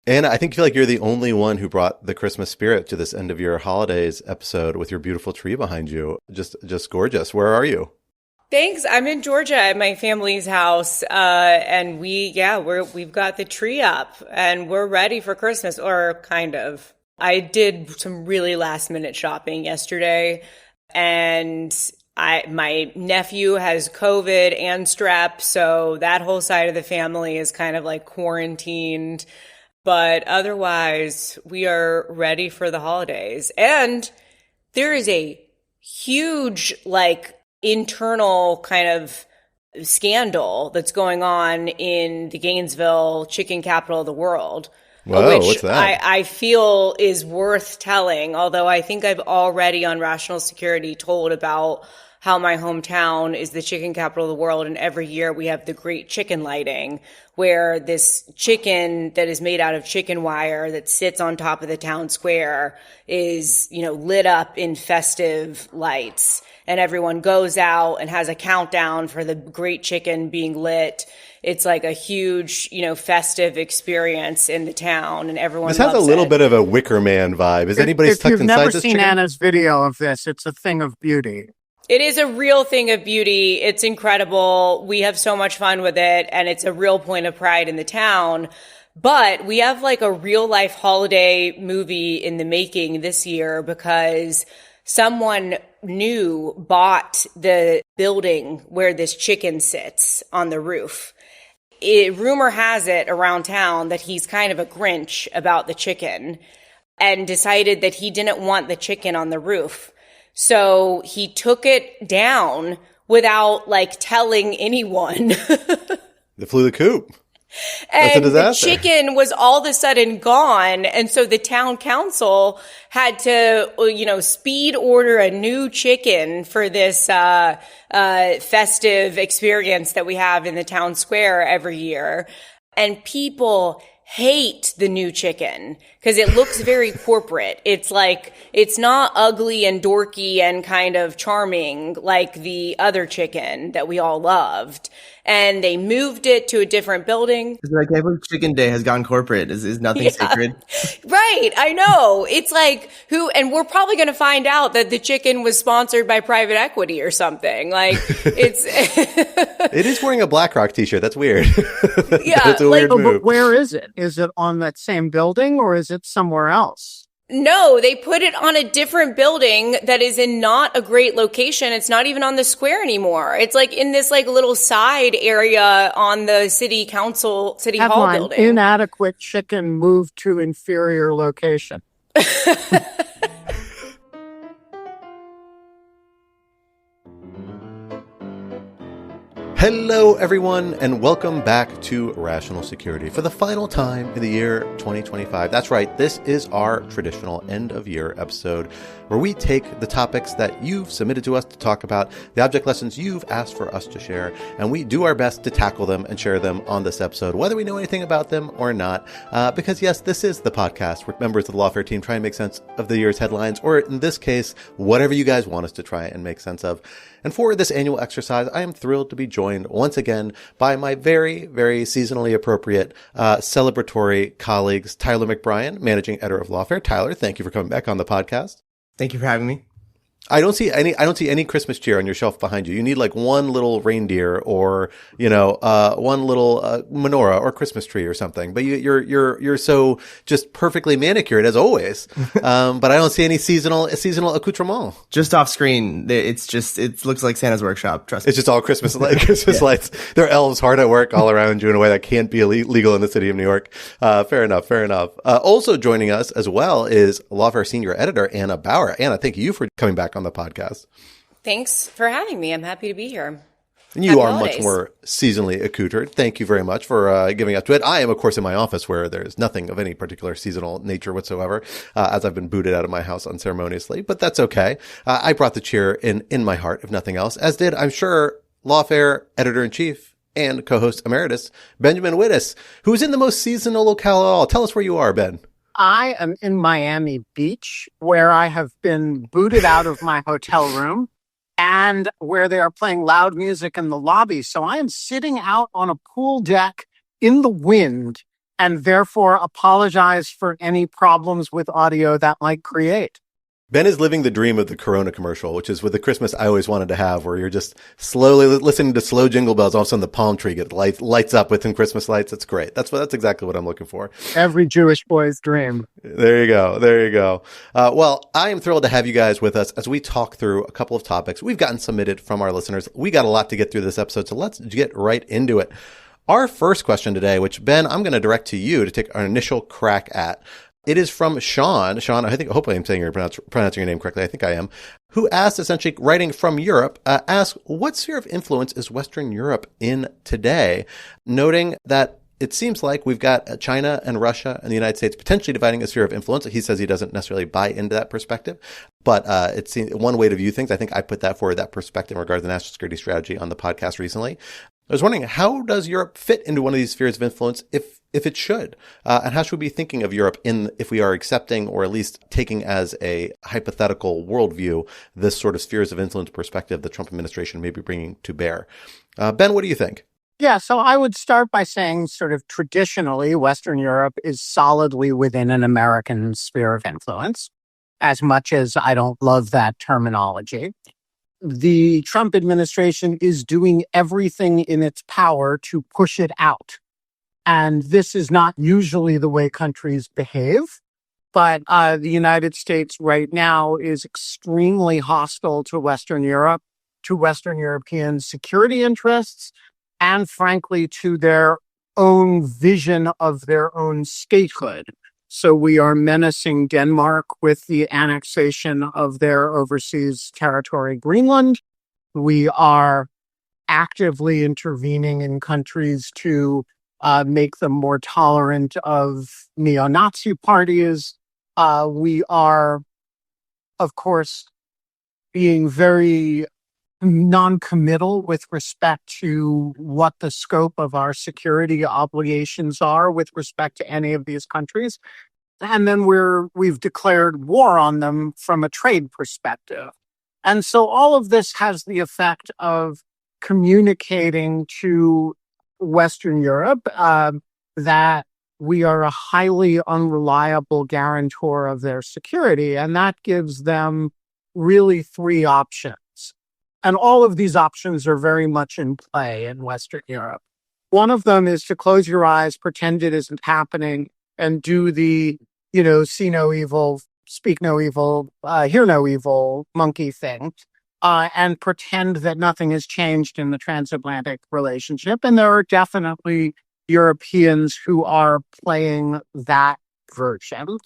And I think you feel like you're the only one who brought the Christmas spirit to this end of your holidays episode with your beautiful tree behind you. Just gorgeous. Where are you? Thanks. I'm in Georgia at my family's house, and we've got the tree up, and we're ready for Christmas, or kind of. I did some really last minute shopping yesterday, and my nephew has COVID and strep, so that whole side of the family is kind of like quarantined. But otherwise, we are ready for the holidays. And there is a huge, internal kind of scandal that's going on in the Gainesville chicken capital of the world. Whoa, which what's that? I feel is worth telling, although I think I've already on Rational Security told about how my hometown is the chicken capital of the world, and every year we have the Great Chicken Lighting, where this chicken that is made out of chicken wire that sits on top of the town square is, lit up in festive lights. And everyone goes out and has a countdown for the great chicken being lit. It's like a huge, festive experience in the town, and everyone This has a little bit of a Wicker Man vibe. Is anybody stuck inside this chicken? If you've never seen Anna's video of this, it's a thing of beauty. It is a real thing of beauty. It's incredible. We have so much fun with it, and it's a real point of pride in the town. But we have like a real life holiday movie in the making this year because someone new bought the building where this chicken sits on the roof. Rumor has it around town that he's kind of a Grinch about the chicken and decided that he didn't want the chicken on the roof. So he took it down without telling anyone. They flew the coop. And the chicken was all of a sudden gone. And so the town council had to, speed order a new chicken for this festive experience that we have in the town square every year. And people hate the new chicken because it looks very corporate. It's it's not ugly and dorky and kind of charming like the other chicken that we all loved. And they moved it to a different building. It's like every chicken day has gone corporate. Is nothing sacred? Right. I know. It's and we're probably going to find out that the chicken was sponsored by private equity or something. It is wearing a BlackRock t-shirt. That's weird. Yeah. It's a weird move. But where is it? Is it on that same building or is it somewhere else? No, they put it on a different building that is in not a great location. It's not even on the square anymore. It's in this little side area on the city hall building. Inadequate chicken moved to inferior location. Hello, everyone, and welcome back to Rational Security for the final time in the year 2025. That's right, this is our traditional end-of-year episode where we take the topics that you've submitted to us to talk about, the object lessons you've asked for us to share, and we do our best to tackle them and share them on this episode, whether we know anything about them or not, because yes, this is the podcast where members of the Lawfare team try and make sense of the year's headlines, or in this case, whatever you guys want us to try and make sense of. And for this annual exercise, I am thrilled to be joined once again by my very, very seasonally appropriate, celebratory colleagues, Tyler McBrien, Managing Editor of Lawfare. Tyler, thank you for coming back on the podcast. Thank you for having me. I don't see any Christmas cheer on your shelf behind you. You need one little reindeer or, one little menorah or Christmas tree or something. But you're so just perfectly manicured as always. But I don't see any seasonal accoutrement. Just off screen, it looks like Santa's workshop. Trust me. It's just all Christmas lights. There are elves hard at work all around you in a way that can't be illegal in the city of New York. Fair enough. Also joining us as well is Lawfare Senior Editor Anna Bauer. Anna, thank you for coming back on the podcast. Thanks for having me. I'm happy to be here. And you are much more seasonally accoutred. Thank you very much for giving up to it. I am, of course, in my office where there's nothing of any particular seasonal nature whatsoever, as I've been booted out of my house unceremoniously. But that's okay. I brought the cheer in my heart, if nothing else, as did, I'm sure, Lawfare Editor-in-Chief and co-host emeritus Benjamin Wittes, who's in the most seasonal locale at all. Tell us where you are, Ben. I am in Miami Beach, where I have been booted out of my hotel room and where they are playing loud music in the lobby. So I am sitting out on a pool deck in the wind and therefore apologize for any problems with audio that might create. Ben is living the dream of the Corona commercial, which is with the Christmas I always wanted to have, where you're just slowly listening to slow jingle bells. All of a sudden, the palm tree lights up with some Christmas lights. It's great. That's exactly what I'm looking for. Every Jewish boy's dream. There you go. There you go. Well, I am thrilled to have you guys with us as we talk through a couple of topics we've gotten submitted from our listeners. We got a lot to get through this episode, so let's get right into it. Our first question today, which Ben, I'm going to direct to you to take our initial crack at. It is from Sean. Sean, hopefully I'm saying pronouncing your name correctly. I think I am. Who asked, essentially writing from Europe, asked, what sphere of influence is Western Europe in today? Noting that it seems like we've got China and Russia and the United States potentially dividing a sphere of influence. He says he doesn't necessarily buy into that perspective, but it's one way to view things. I think I put that forward, that perspective in regard to the national security strategy on the podcast recently. I was wondering, how does Europe fit into one of these spheres of influence if it should? And how should we be thinking of Europe if we are accepting or at least taking as a hypothetical worldview this sort of spheres of influence perspective the Trump administration may be bringing to bear? Ben, what do you think? Yeah, so I would start by saying sort of traditionally, Western Europe is solidly within an American sphere of influence, as much as I don't love that terminology. The Trump administration is doing everything in its power to push it out. And this is not usually the way countries behave. But the United States right now is extremely hostile to Western Europe, to Western European security interests, and frankly, to their own vision of their own statehood. So we are menacing Denmark with the annexation of their overseas territory, Greenland. We are actively intervening in countries to make them more tolerant of neo-Nazi parties. We are, of course, being very non-committal with respect to what the scope of our security obligations are with respect to any of these countries. And then we've declared war on them from a trade perspective. And so all of this has the effect of communicating to Western Europe that we are a highly unreliable guarantor of their security. And that gives them really three options. And all of these options are very much in play in Western Europe. One of them is to close your eyes, pretend it isn't happening, and do the, see no evil, speak no evil, hear no evil monkey thing, and pretend that nothing has changed in the transatlantic relationship. And there are definitely Europeans who are playing that version.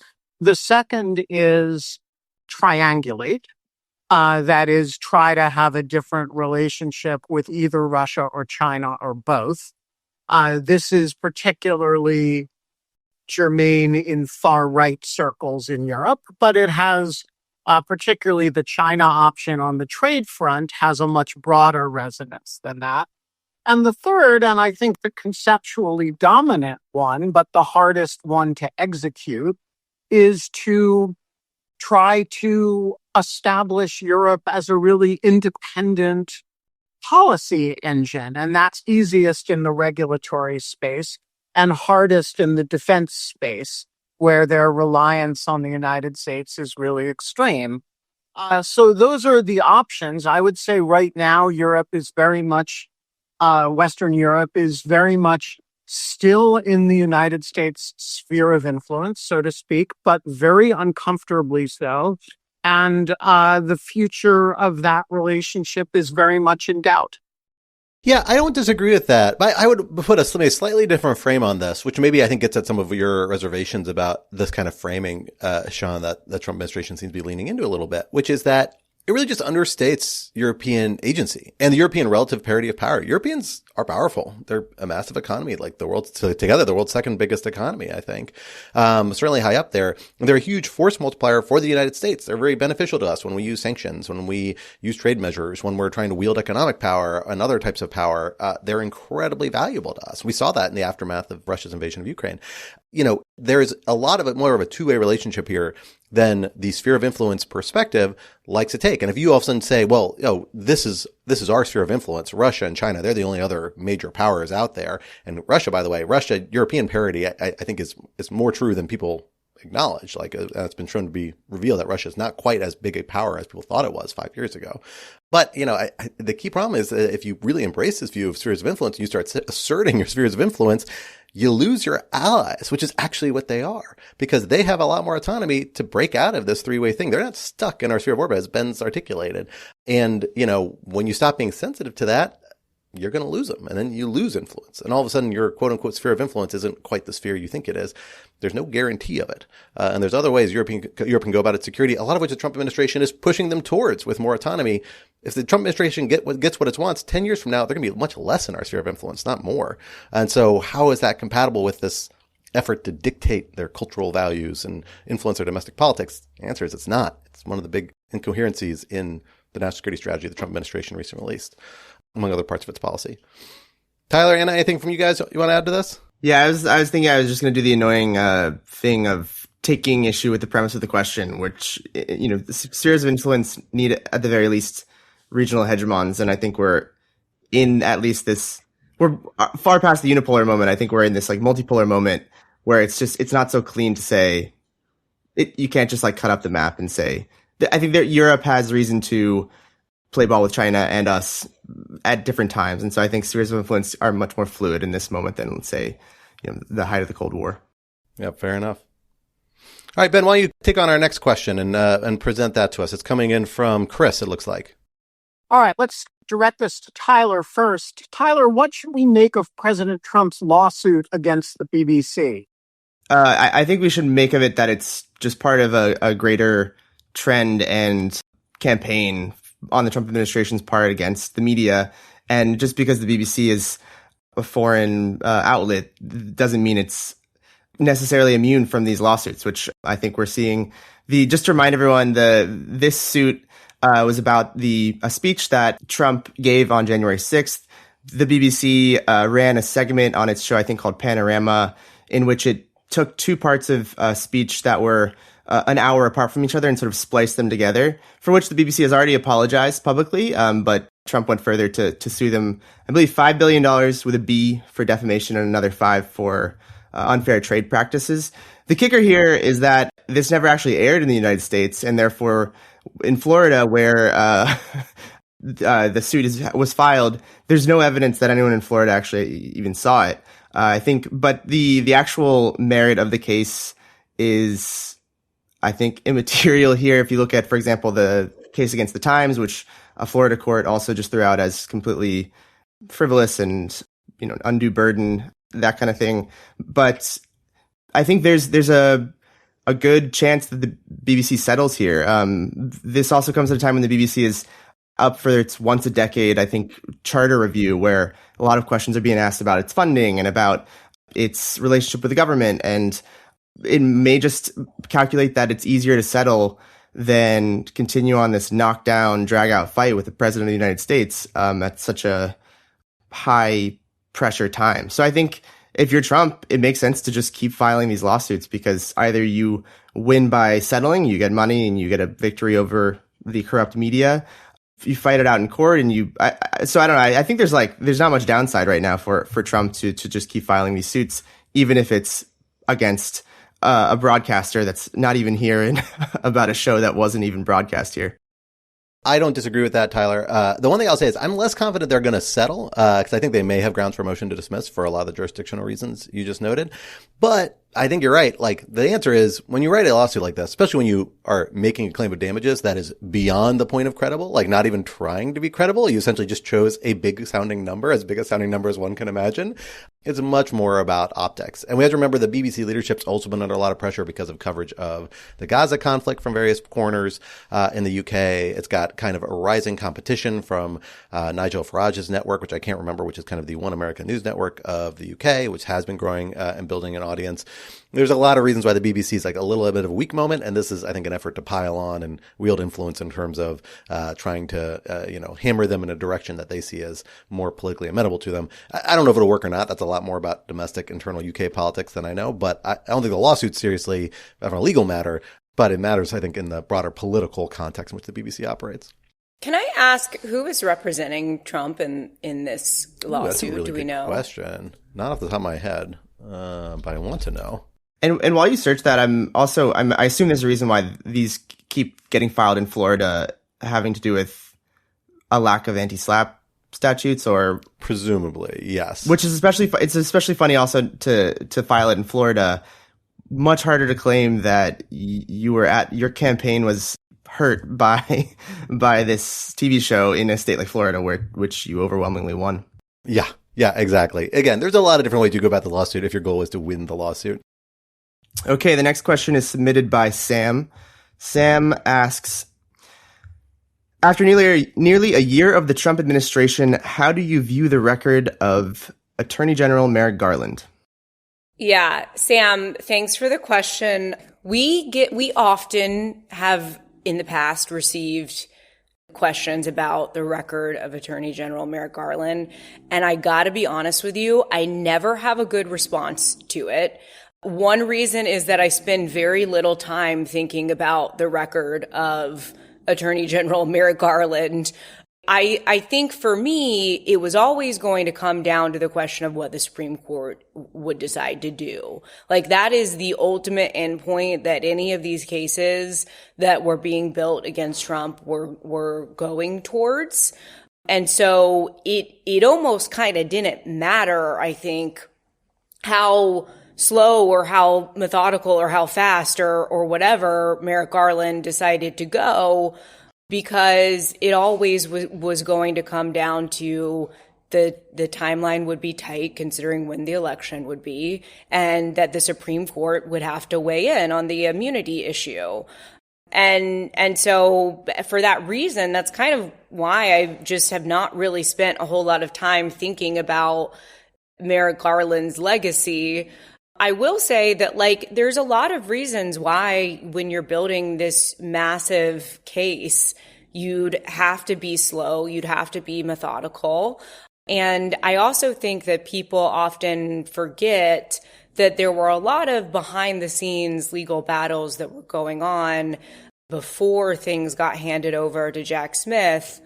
The second is triangulate. That is, try to have a different relationship with either Russia or China or both. This is particularly germane in far-right circles in Europe, but it has, particularly the China option on the trade front, has a much broader resonance than that. And the third, and I think the conceptually dominant one, but the hardest one to execute, is to try to establish Europe as a really independent policy engine. And that's easiest in the regulatory space and hardest in the defense space, where their reliance on the United States is really extreme. So those are the options. I would say right now, Europe is very much, Western Europe is very much still in the United States sphere of influence, so to speak, but very uncomfortably so. And the future of that relationship is very much in doubt. Yeah, I don't disagree with that. But I would put a slightly different frame on this, which maybe I think gets at some of your reservations about this kind of framing, Sean, that the Trump administration seems to be leaning into a little bit, which is that it really just understates European agency and the European relative parity of power. Europeans are powerful. They're a massive economy, like the world's second biggest economy, I think. Certainly high up there. And they're a huge force multiplier for the United States. They're very beneficial to us when we use sanctions, when we use trade measures, when we're trying to wield economic power and other types of power. They're incredibly valuable to us. We saw that in the aftermath of Russia's invasion of Ukraine. There's a lot of it, more of a two-way relationship here than the sphere of influence perspective likes to take. And if you all of a sudden say, well, this is this is our sphere of influence. Russia and China, they're the only other major powers out there. And Russia, by the way, European parity, I think is more true than people acknowledge. Like, it's been shown to be revealed that Russia is not quite as big a power as people thought it was 5 years ago. But, the key problem is that if you really embrace this view of spheres of influence, and you start asserting your spheres of influence, you lose your allies, which is actually what they are, because they have a lot more autonomy to break out of this three-way thing. They're not stuck in our sphere of orbit, as Ben's articulated. And, when you stop being sensitive to that, you're going to lose them, and then you lose influence. And all of a sudden, your quote-unquote sphere of influence isn't quite the sphere you think it is. There's no guarantee of it. And there's other ways Europe can go about its security, a lot of which the Trump administration is pushing them towards with more autonomy. If the Trump administration gets what it wants, 10 years from now, they're going to be much less in our sphere of influence, not more. And so how is that compatible with this effort to dictate their cultural values and influence their domestic politics? The answer is it's not. It's one of the big incoherencies in the national security strategy the Trump administration recently released, among other parts of its policy. Tyler, Anna, anything from you guys you want to add to this? Yeah, I was thinking I was just going to do the annoying thing of taking issue with the premise of the question, which, the spheres of influence need, at the very least, regional hegemons. And I think we're in at least we're far past the unipolar moment. I think we're in this like multipolar moment where it's not so clean to say you can't just like cut up the map and say, I think that Europe has reason to play ball with China and us at different times. And so I think spheres of influence are much more fluid in this moment than, let's say, the height of the Cold War. Yeah, fair enough. All right, Ben, why don't you take on our next question and present that to us? It's coming in from Chris, it looks like. All right, let's direct this to Tyler first. Tyler, what should we make of President Trump's lawsuit against the BBC? I think we should make of it that it's just part of a greater trend and campaign on the Trump administration's part against the media. And just because the BBC is a foreign outlet doesn't mean it's necessarily immune from these lawsuits, which I think we're seeing. Just to remind everyone, this suit was about a speech that Trump gave on January 6th. The BBC ran a segment on its show, I think called Panorama, in which it took two parts of speech that were an hour apart from each other and sort of spliced them together, for which the BBC has already apologized publicly. But Trump went further to sue them, I believe, $5 billion with a B for defamation and another 5 for unfair trade practices. The kicker here is that this never actually aired in the United States, and therefore in Florida, where the suit was filed, there's no evidence that anyone in Florida actually even saw it. I think, but the actual merit of the case is, I think, immaterial here. If you look at, for example, the case against the Times, which a Florida court also just threw out as completely frivolous and, undue burden, that kind of thing. But I think there's a good chance that the BBC settles here. This also comes at a time when the BBC is up for its once a decade, I think, charter review, where a lot of questions are being asked about its funding and about its relationship with the government. And it may just calculate that it's easier to settle than continue on this knockdown, drag-out fight with the president of the United States at such a high-pressure time. So I think if you're Trump, it makes sense to just keep filing these lawsuits, because either you win by settling, you get money, and you get a victory over the corrupt media. You fight it out in court, and so I don't know. I think there's not much downside right now for Trump to just keep filing these suits, even if it's against a broadcaster that's not even here and about a show that wasn't even broadcast here. I don't disagree with that, Tyler. The one thing I'll say is I'm less confident they're going to settle, because I think they may have grounds for motion to dismiss for a lot of the jurisdictional reasons you just noted. But I think you're right. Like, the answer is, when you write a lawsuit like this, especially when you are making a claim of damages that is beyond the point of credible, like not even trying to be credible, you essentially just chose a big sounding number, as big a sounding number as one can imagine. It's much more about optics. And we have to remember the BBC leadership's also been under a lot of pressure because of coverage of the Gaza conflict from various corners in the UK. It's got kind of a rising competition from Nigel Farage's network, which I can't remember, which is kind of the One American News Network of the UK, which has been growing and building an audience. There's a lot of reasons why the BBC is like a little bit of a weak moment, and this is, I think, an effort to pile on and wield influence in terms of trying to, hammer them in a direction that they see as more politically amenable to them. I don't know if it'll work or not. That's a lot more about domestic, internal UK politics than I know, but I don't think the lawsuit's seriously from a legal matter, but it matters, I think, in the broader political context in which the BBC operates. Can I ask who is representing Trump in this lawsuit? That's a really Do we good know? question. Not off the top of my head, but I want to know. And while you search that, I assume there's a reason why these keep getting filed in Florida, having to do with a lack of anti-SLAPP statutes, or presumably, yes. Which is it's especially funny also to file it in Florida. Much harder to claim that your campaign was hurt by this TV show in a state like Florida, which you overwhelmingly won. Yeah, exactly. Again, there's a lot of different ways to go about the lawsuit if your goal is to win the lawsuit. Okay, the next question is submitted by Sam. Sam asks, after nearly a year of the Trump administration, how do you view the record of Attorney General Merrick Garland? Yeah, Sam, thanks for the question. We often have in the past received questions about the record of Attorney General Merrick Garland, and I gotta be honest with you, I never have a good response to it. One reason is that I spend very little time thinking about the record of Attorney General Merrick Garland. I think for me, it was always going to come down to the question of what the Supreme Court would decide to do. Like, that is the ultimate endpoint that any of these cases that were being built against Trump were going towards. And so it almost kind of didn't matter, I think, how slow or how methodical or how fast or whatever Merrick Garland decided to go, because it always was going to come down to the timeline would be tight considering when the election would be, and that the Supreme Court would have to weigh in on the immunity issue. And so for that reason, that's kind of why I just have not really spent a whole lot of time thinking about Merrick Garland's legacy. I will say that, like, there's a lot of reasons why when you're building this massive case, you'd have to be slow, you'd have to be methodical. And I also think that people often forget that there were a lot of behind the scenes legal battles that were going on before things got handed over to Jack Smith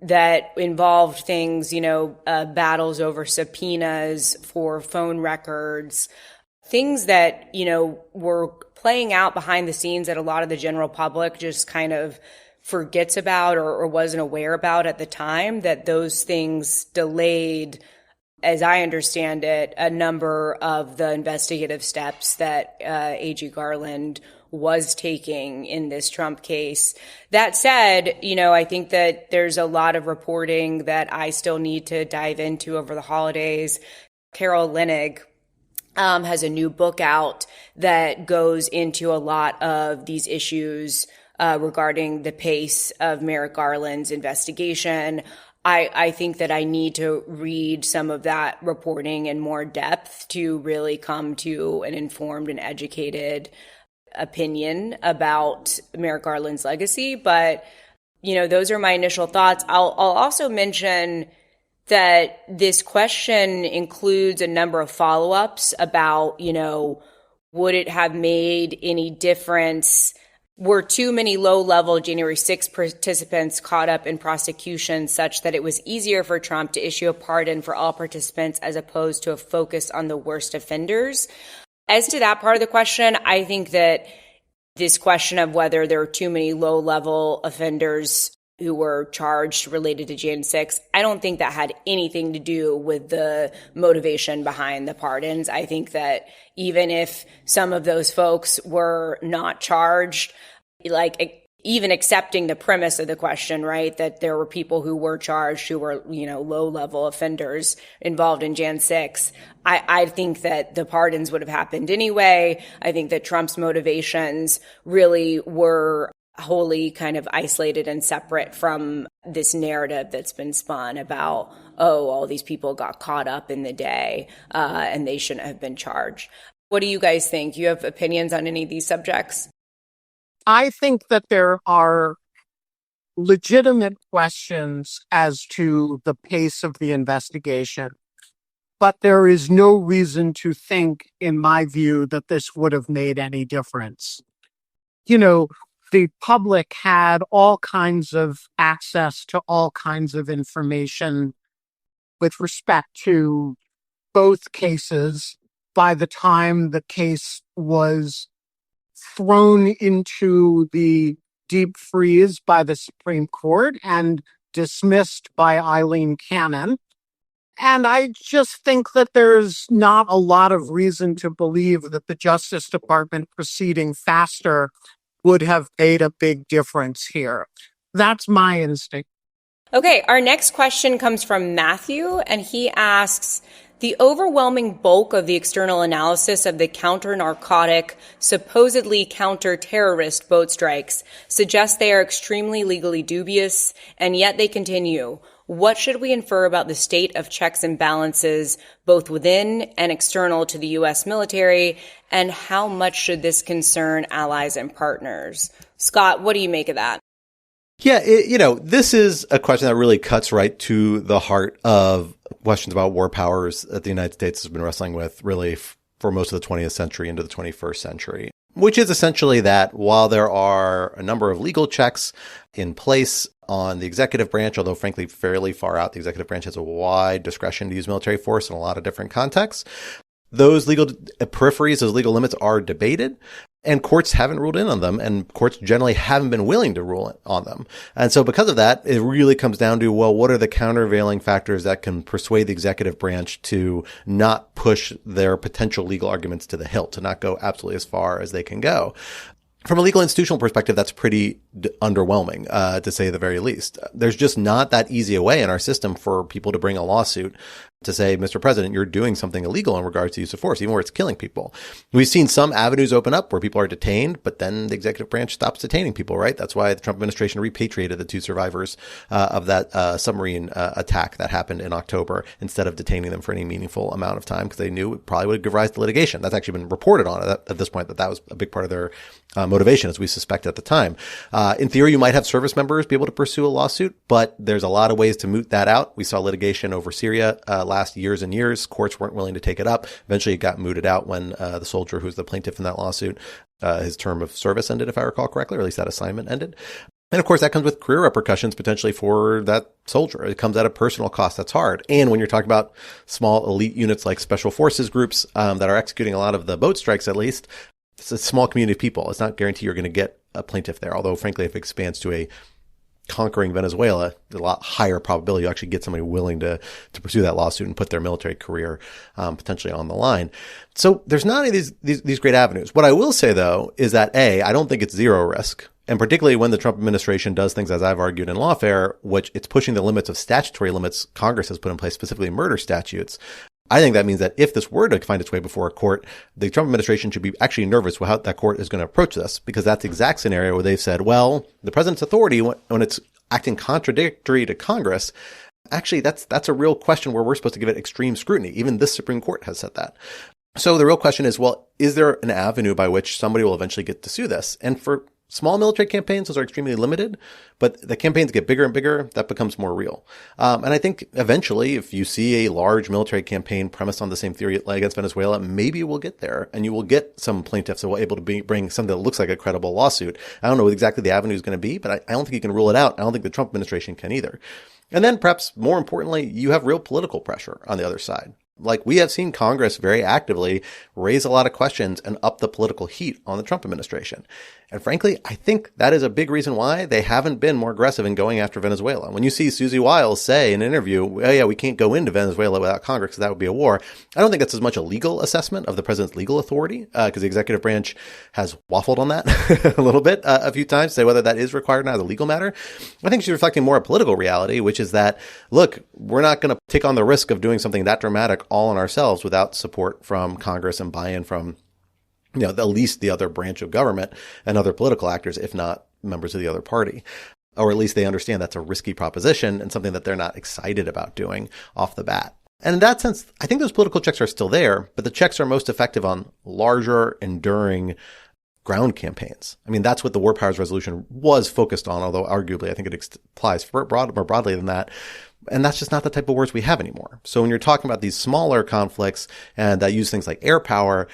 that involved things, battles over subpoenas for phone records, things that, were playing out behind the scenes that a lot of the general public just kind of forgets about or wasn't aware about at the time, that those things delayed, as I understand it, a number of the investigative steps that AG Garland was taking in this Trump case. That said, I think that there's a lot of reporting that I still need to dive into over the holidays. Carol Leonnig has a new book out that goes into a lot of these issues regarding the pace of Merrick Garland's investigation. I think that I need to read some of that reporting in more depth to really come to an informed and educated opinion about Merrick Garland's legacy. But, those are my initial thoughts. I'll also mention that this question includes a number of follow-ups about, would it have made any difference? Were too many low-level January 6th participants caught up in prosecution such that it was easier for Trump to issue a pardon for all participants as opposed to a focus on the worst offenders? As to that part of the question, I think that this question of whether there are too many low-level offenders who were charged related to Jan 6, I don't think that had anything to do with the motivation behind the pardons. I think that even if some of those folks were not charged, like even accepting the premise of the question, right, that there were people who were charged who were, low-level offenders involved in Jan 6, I think that the pardons would have happened anyway. I think that Trump's motivations really were wholly kind of isolated and separate from this narrative that's been spun about, all these people got caught up in the day and they shouldn't have been charged. What do you guys think? Do you have opinions on any of these subjects? I think that there are legitimate questions as to the pace of the investigation, but there is no reason to think, in my view, that this would have made any difference. the public had all kinds of access to all kinds of information with respect to both cases by the time the case was thrown into the deep freeze by the Supreme Court and dismissed by Eileen Cannon. And I just think that there's not a lot of reason to believe that the Justice Department proceeding faster would have made a big difference here. That's my instinct. Okay, our next question comes from Matthew, and he asks, the overwhelming bulk of the external analysis of the counter-narcotic, supposedly counter-terrorist boat strikes suggests they are extremely legally dubious, and yet they continue. What should we infer about the state of checks and balances, both within and external to the U.S. military, and how much should this concern allies and partners? Scott, what do you make of that? Yeah, this is a question that really cuts right to the heart of questions about war powers that the United States has been wrestling with really for most of the 20th century into the 21st century, which is essentially that while there are a number of legal checks in place on the executive branch, although frankly fairly far out, the executive branch has a wide discretion to use military force in a lot of different contexts. Those legal peripheries, those legal limits are debated. And courts haven't ruled in on them, and courts generally haven't been willing to rule on them. And so because of that, it really comes down to, well, what are the countervailing factors that can persuade the executive branch to not push their potential legal arguments to the hilt, to not go absolutely as far as they can go? From a legal institutional perspective, that's pretty underwhelming, to say the very least. There's just not that easy a way in our system for people to bring a lawsuit to say, Mr. President, you're doing something illegal in regards to use of force, even where it's killing people. We've seen some avenues open up where people are detained, but then the executive branch stops detaining people, right? That's why the Trump administration repatriated the two survivors of that submarine attack that happened in October instead of detaining them for any meaningful amount of time because they knew it probably would give rise to litigation. That's actually been reported on at this point that was a big part of their motivation, as we suspect at the time. In theory, you might have service members be able to pursue a lawsuit, but there's a lot of ways to moot that out. We saw litigation over Syria last years and years. Courts weren't willing to take it up. Eventually, it got mooted out when the soldier who's the plaintiff in that lawsuit, his term of service ended, if I recall correctly, or at least that assignment ended. And of course, that comes with career repercussions potentially for that soldier. It comes at a personal cost. That's hard. And when you're talking about small elite units like special forces groups that are executing a lot of the boat strikes, at least, it's a small community of people. It's not guaranteed you're going to get a plaintiff there. Although, frankly, if it expands to a conquering Venezuela, there's a lot higher probability you actually get somebody willing to pursue that lawsuit and put their military career potentially on the line. So there's not any of these great avenues. What I will say, though, is that I don't think it's zero risk. And particularly when the Trump administration does things, as I've argued in lawfare, which it's pushing the limits of statutory limits Congress has put in place, specifically murder statutes. I think that means that if this were to find its way before a court, the Trump administration should be actually nervous with how that court is going to approach this, because that's the exact scenario where they've said, well, the president's authority, when it's acting contradictory to Congress, actually, that's a real question where we're supposed to give it extreme scrutiny. Even this Supreme Court has said that. So the real question is, well, is there an avenue by which somebody will eventually get to sue this? And for small military campaigns, those are extremely limited, but the campaigns get bigger and bigger, that becomes more real. And I think eventually, if you see a large military campaign premised on the same theory against Venezuela, maybe we'll get there and you will get some plaintiffs that will be able to bring something that looks like a credible lawsuit. I don't know what exactly the avenue is going to be, but I don't think you can rule it out. I don't think the Trump administration can either. And then perhaps more importantly, you have real political pressure on the other side. Like, we have seen Congress very actively raise a lot of questions and up the political heat on the Trump administration. And frankly, I think that is a big reason why they haven't been more aggressive in going after Venezuela. When you see Susie Wiles say in an interview, oh yeah, we can't go into Venezuela without Congress because that would be a war. I don't think that's as much a legal assessment of the president's legal authority, because the executive branch has waffled on that a little bit a few times, say whether that is required or not as a legal matter. I think she's reflecting more a political reality, which is that, look, we're not going to take on the risk of doing something that dramatic all on ourselves without support from Congress and buy-in from at least the other branch of government and other political actors, if not members of the other party. Or at least they understand that's a risky proposition and something that they're not excited about doing off the bat. And in that sense, I think those political checks are still there, but the checks are most effective on larger, enduring ground campaigns. I mean, that's what the War Powers Resolution was focused on, although arguably I think it applies more broadly than that. And that's just not the type of wars we have anymore. So when you're talking about these smaller conflicts and that use things like air power,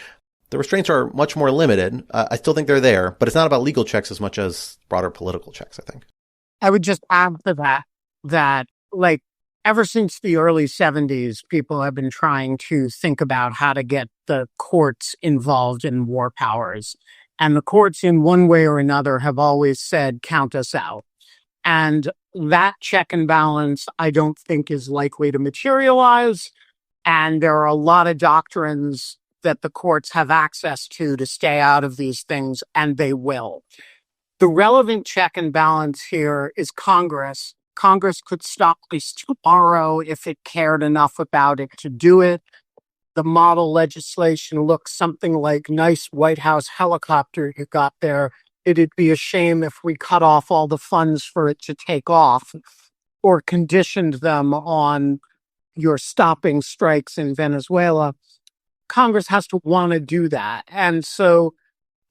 the restraints are much more limited. I still think they're there, but it's not about legal checks as much as broader political checks, I think. I would just add to that like ever since the early 70s, people have been trying to think about how to get the courts involved in war powers. And the courts, in one way or another, have always said, count us out. And that check and balance, I don't think is likely to materialize. And there are a lot of doctrines that the courts have access to stay out of these things, and they will. The relevant check and balance here is Congress. Congress could stop this tomorrow if it cared enough about it to do it. The model legislation looks something like nice White House helicopter you got there. It'd be a shame if we cut off all the funds for it to take off or conditioned them on your stopping strikes in Venezuela. Congress has to want to do that. And so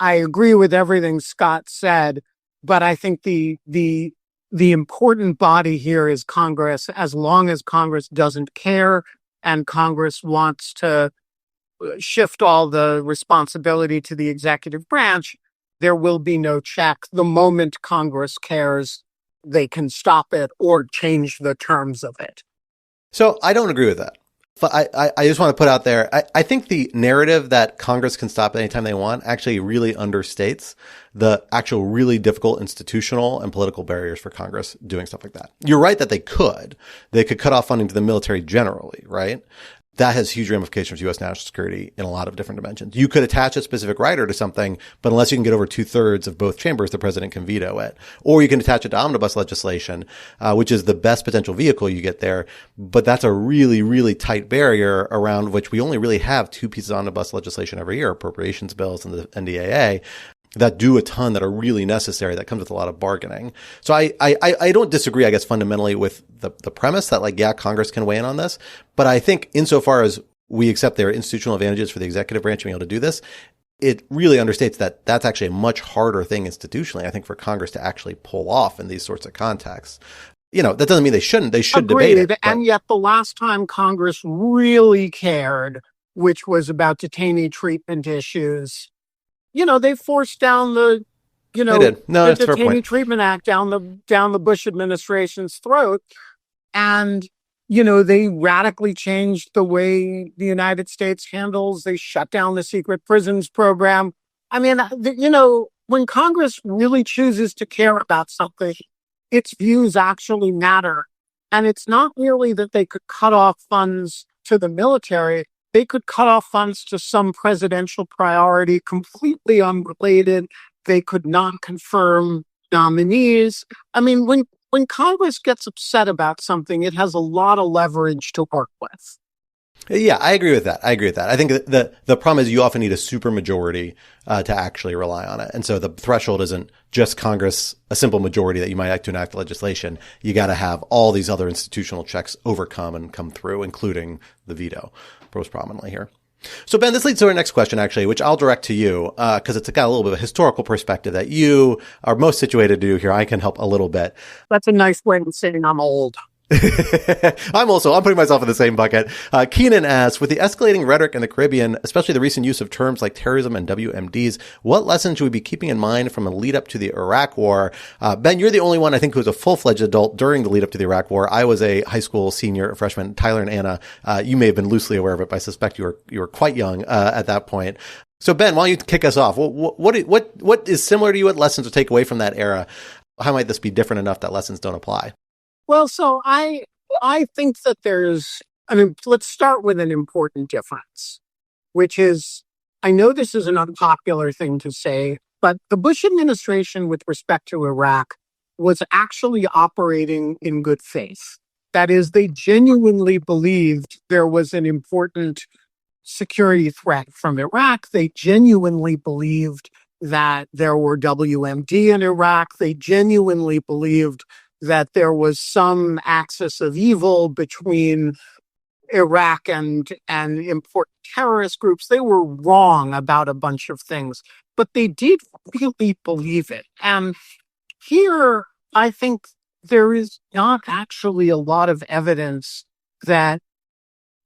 I agree with everything Scott said, but I think the important body here is Congress. As long as Congress doesn't care and Congress wants to shift all the responsibility to the executive branch, there will be no check. The moment Congress cares, they can stop it or change the terms of it. So I don't agree with that. But I just want to put out there, I think the narrative that Congress can stop anytime they want actually really understates the actual really difficult institutional and political barriers for Congress doing stuff like that. You're right that they could. They could cut off funding to the military generally, right? That has huge ramifications for U.S. national security in a lot of different dimensions. You could attach a specific rider to something, but unless you can get over 2/3 of both chambers, the president can veto it. Or you can attach it to omnibus legislation, which is the best potential vehicle you get there. But that's a really, really tight barrier around which we only really have two pieces of omnibus legislation every year, appropriations bills and the NDAA, that do a ton that are really necessary, that comes with a lot of bargaining. So I don't disagree, I guess, fundamentally with the premise that, like, yeah, Congress can weigh in on this. But I think insofar as we accept there are institutional advantages for the executive branch being able to do this, it really understates that that's actually a much harder thing institutionally, I think, for Congress to actually pull off in these sorts of contexts. You know, that doesn't mean they shouldn't. They should Agreed. debate it. And yet the last time Congress really cared, which was about detainee treatment issues, you know, they forced down the Detainee Treatment Act down the Bush administration's throat. And, you know, they radically changed the way the United States handles. They shut down the secret prisons program. I mean, you know, when Congress really chooses to care about something, its views actually matter. And it's not really that they could cut off funds to the military. They could cut off funds to some presidential priority completely unrelated. They could not confirm nominees. I mean, when Congress gets upset about something, it has a lot of leverage to work with. Yeah, I agree with that. I think the problem is you often need a supermajority to actually rely on it. And so the threshold isn't just Congress, a simple majority that you might act to enact legislation. You got to have all these other institutional checks overcome and come through, including the veto, most prominently here. So, Ben, this leads to our next question, actually, which I'll direct to you, because it's got a little bit of a historical perspective that you are most situated to do here. I can help a little bit. That's a nice way of saying I'm old. I'm putting myself in the same bucket. Keenan asks, with the escalating rhetoric in the Caribbean, especially the recent use of terms like terrorism and WMDs, what lessons should we be keeping in mind from a lead up to the Iraq War? Ben, you're the only one I think who was a full-fledged adult during the lead up to the Iraq War. I was a high school senior freshman. Tyler and Anna, you may have been loosely aware of it, but I suspect you were quite young at that point. So, Ben, why don't you kick us off? What is similar to you? What lessons to take away from that era? How might this be different enough that lessons don't apply? Well, so I think that let's start with an important difference, which is, I know this is an unpopular thing to say, but the Bush administration with respect to Iraq was actually operating in good faith. That is, they genuinely believed there was an important security threat from Iraq. They genuinely believed that there were WMD in Iraq. They genuinely believed that there was some axis of evil between Iraq and important terrorist groups. They were wrong about a bunch of things, but they did really believe it. And here, I think there is not actually a lot of evidence that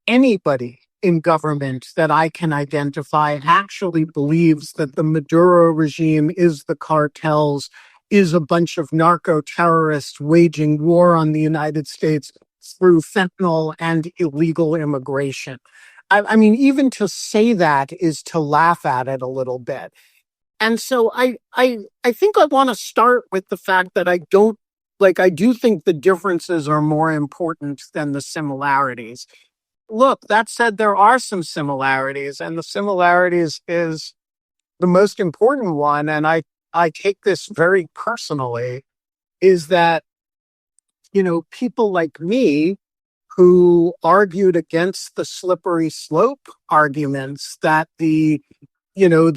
anybody in government that I can identify actually believes that the Maduro regime is the cartels, is a bunch of narco-terrorists waging war on the United States through fentanyl and illegal immigration. I mean, even to say that is to laugh at it a little bit. And so I think I want to start with the fact that I do think the differences are more important than the similarities. Look, that said, there are some similarities, and the similarities is the most important one. And I take this very personally, is that, people like me who argued against the slippery slope arguments that the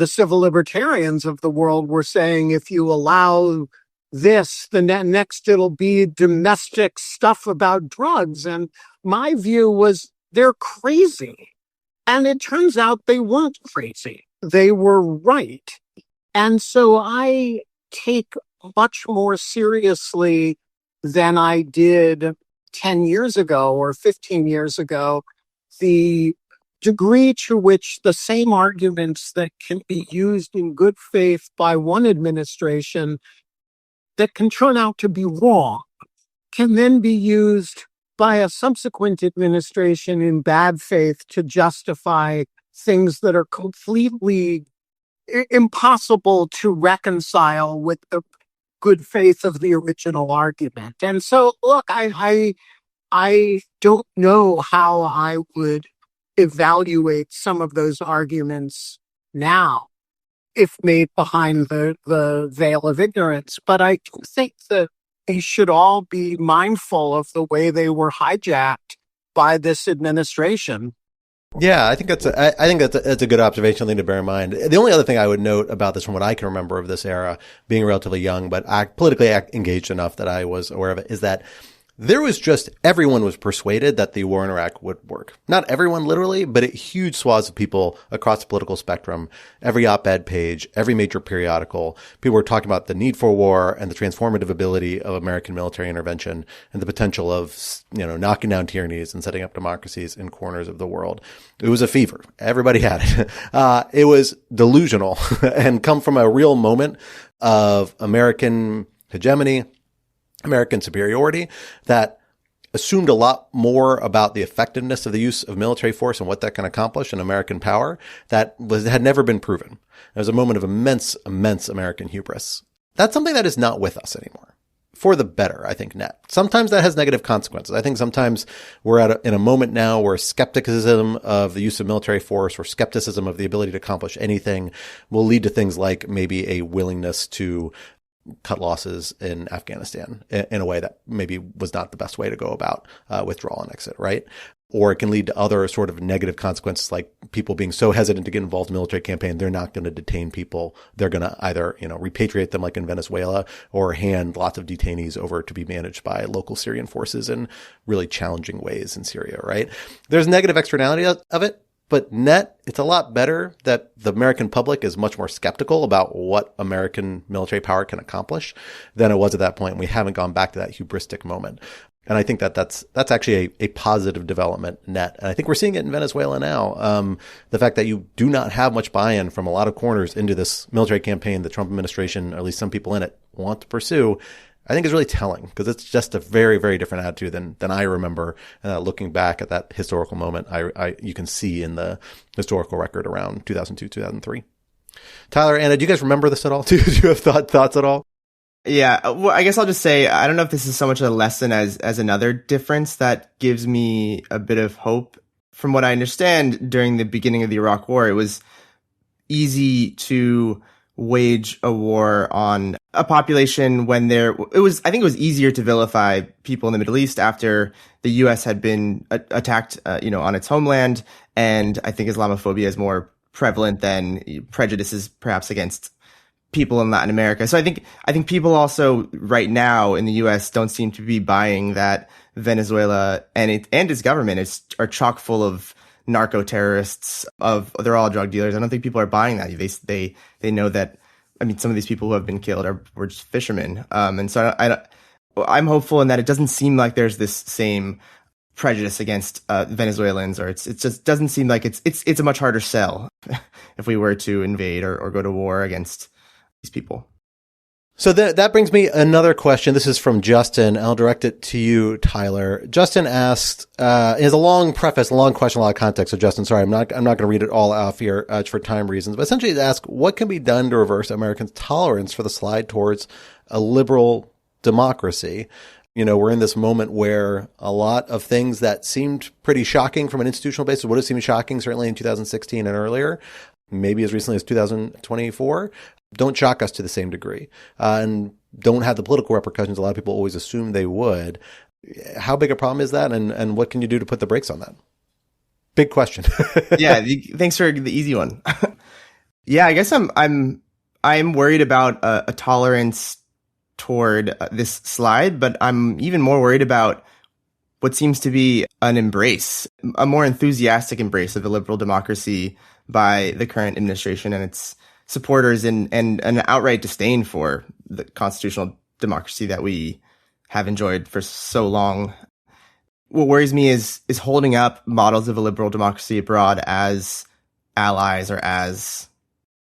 civil libertarians of the world were saying, if you allow this, the next it'll be domestic stuff about drugs. And my view was they're crazy. And it turns out they weren't crazy. They were right. And so I take much more seriously than I did 10 years ago or 15 years ago the degree to which the same arguments that can be used in good faith by one administration that can turn out to be wrong can then be used by a subsequent administration in bad faith to justify things that are completely impossible to reconcile with the good faith of the original argument. And so, look, I don't know how I would evaluate some of those arguments now if made behind the veil of ignorance. But I do think that they should all be mindful of the way they were hijacked by this administration. Yeah, I think that's a good observation thing to bear in mind. The only other thing I would note about this, from what I can remember of this era, being relatively young but politically engaged enough that I was aware of it, is that everyone was persuaded that the war in Iraq would work. Not everyone literally, but huge swaths of people across the political spectrum, every op-ed page, every major periodical, people were talking about the need for war and the transformative ability of American military intervention and the potential of, knocking down tyrannies and setting up democracies in corners of the world. It was a fever. Everybody had it. It was delusional and come from a real moment of American hegemony, American superiority, that assumed a lot more about the effectiveness of the use of military force and what that can accomplish in American power that had never been proven. It was a moment of immense American hubris. That's something that is not with us anymore. For the better, I think, net. Sometimes that has negative consequences. I think sometimes we're in a moment now where skepticism of the use of military force or skepticism of the ability to accomplish anything will lead to things like maybe a willingness to cut losses in Afghanistan in a way that maybe was not the best way to go about withdrawal and exit, right? Or it can lead to other sort of negative consequences, like people being so hesitant to get involved in military campaign, they're not going to detain people. They're going to either, repatriate them like in Venezuela or hand lots of detainees over to be managed by local Syrian forces in really challenging ways in Syria, right? There's negative externality of it. But net, it's a lot better that the American public is much more skeptical about what American military power can accomplish than it was at that point. We haven't gone back to that hubristic moment. And I think that's actually a positive development net. And I think we're seeing it in Venezuela now. The fact that you do not have much buy-in from a lot of corners into this military campaign the Trump administration, or at least some people in it, want to pursue, I think is really telling, because it's just a very, very different attitude than I remember. Looking back at that historical moment, you can see in the historical record around 2002, 2003. Tyler, Anna, do you guys remember this at all? Do you have thoughts at all? Yeah, well, I guess I'll just say, I don't know if this is so much a lesson as another difference that gives me a bit of hope. From what I understand, during the beginning of the Iraq War, it was easy to wage a war on a population when I think it was easier to vilify people in the Middle East after the U.S. had been attacked, on its homeland. And I think Islamophobia is more prevalent than prejudices perhaps against people in Latin America. So I think people also right now in the U.S. don't seem to be buying that Venezuela and its government are chock full of narco terrorists. They're all drug dealers. I don't think people are buying that. They know that. I mean, some of these people who have been killed were just fishermen. And so I'm hopeful in that it doesn't seem like there's this same prejudice against Venezuelans, or it just doesn't seem like it's a much harder sell if we were to invade or go to war against these people. So that brings me another question. This is from Justin. I'll direct it to you, Tyler. Justin asked, he has a long preface, a long question, a lot of context. So Justin, sorry, I'm not going to read it all off here for time reasons, but essentially he asked, what can be done to reverse Americans' tolerance for the slide towards a liberal democracy? You know, we're in this moment where a lot of things that seemed pretty shocking from an institutional basis would have seemed shocking certainly in 2016 and earlier, maybe as recently as 2024, don't shock us to the same degree and don't have the political repercussions a lot of people always assume they would. How big a problem is that? And what can you do to put the brakes on that? Big question. Yeah. Thanks for the easy one. Yeah, I guess I'm worried about a tolerance toward this slide, but I'm even more worried about what seems to be an embrace, a more enthusiastic embrace of a liberal democracy by the current administration and its supporters, and an outright disdain for the constitutional democracy that we have enjoyed for so long. What worries me is holding up models of a liberal democracy abroad as allies or as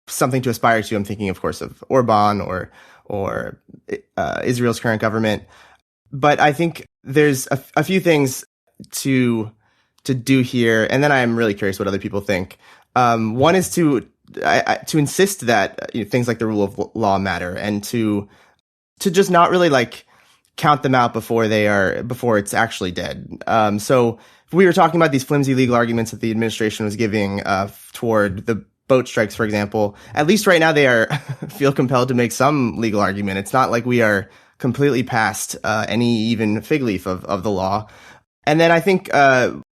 something to aspire to. I'm thinking, of course, of Orban or Israel's current government. But I think there's a few things to do here, and then I am really curious what other people think. One is to insist that things like the rule of law matter, and to just not really like count them out before it's actually dead. So if we were talking about these flimsy legal arguments that the administration was giving toward the boat strikes, for example, at least right now they feel compelled to make some legal argument. It's not like we are completely past any even fig leaf of the law. And then I think,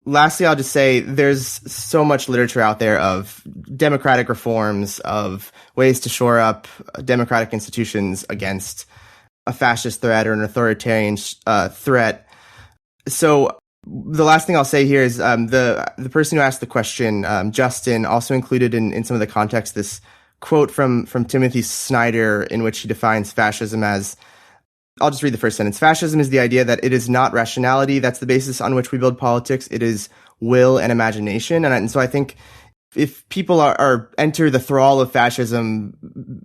lastly, I'll just say there's so much literature out there of democratic reforms, of ways to shore up democratic institutions against a fascist threat or an authoritarian threat. So the last thing I'll say here is the person who asked the question, Justin, also included in some of the context this quote from Timothy Snyder, in which he defines fascism as, I'll just read the first sentence. Fascism is the idea that it is not rationality that's the basis on which we build politics. It is will and imagination. And so I think if people are enter the thrall of fascism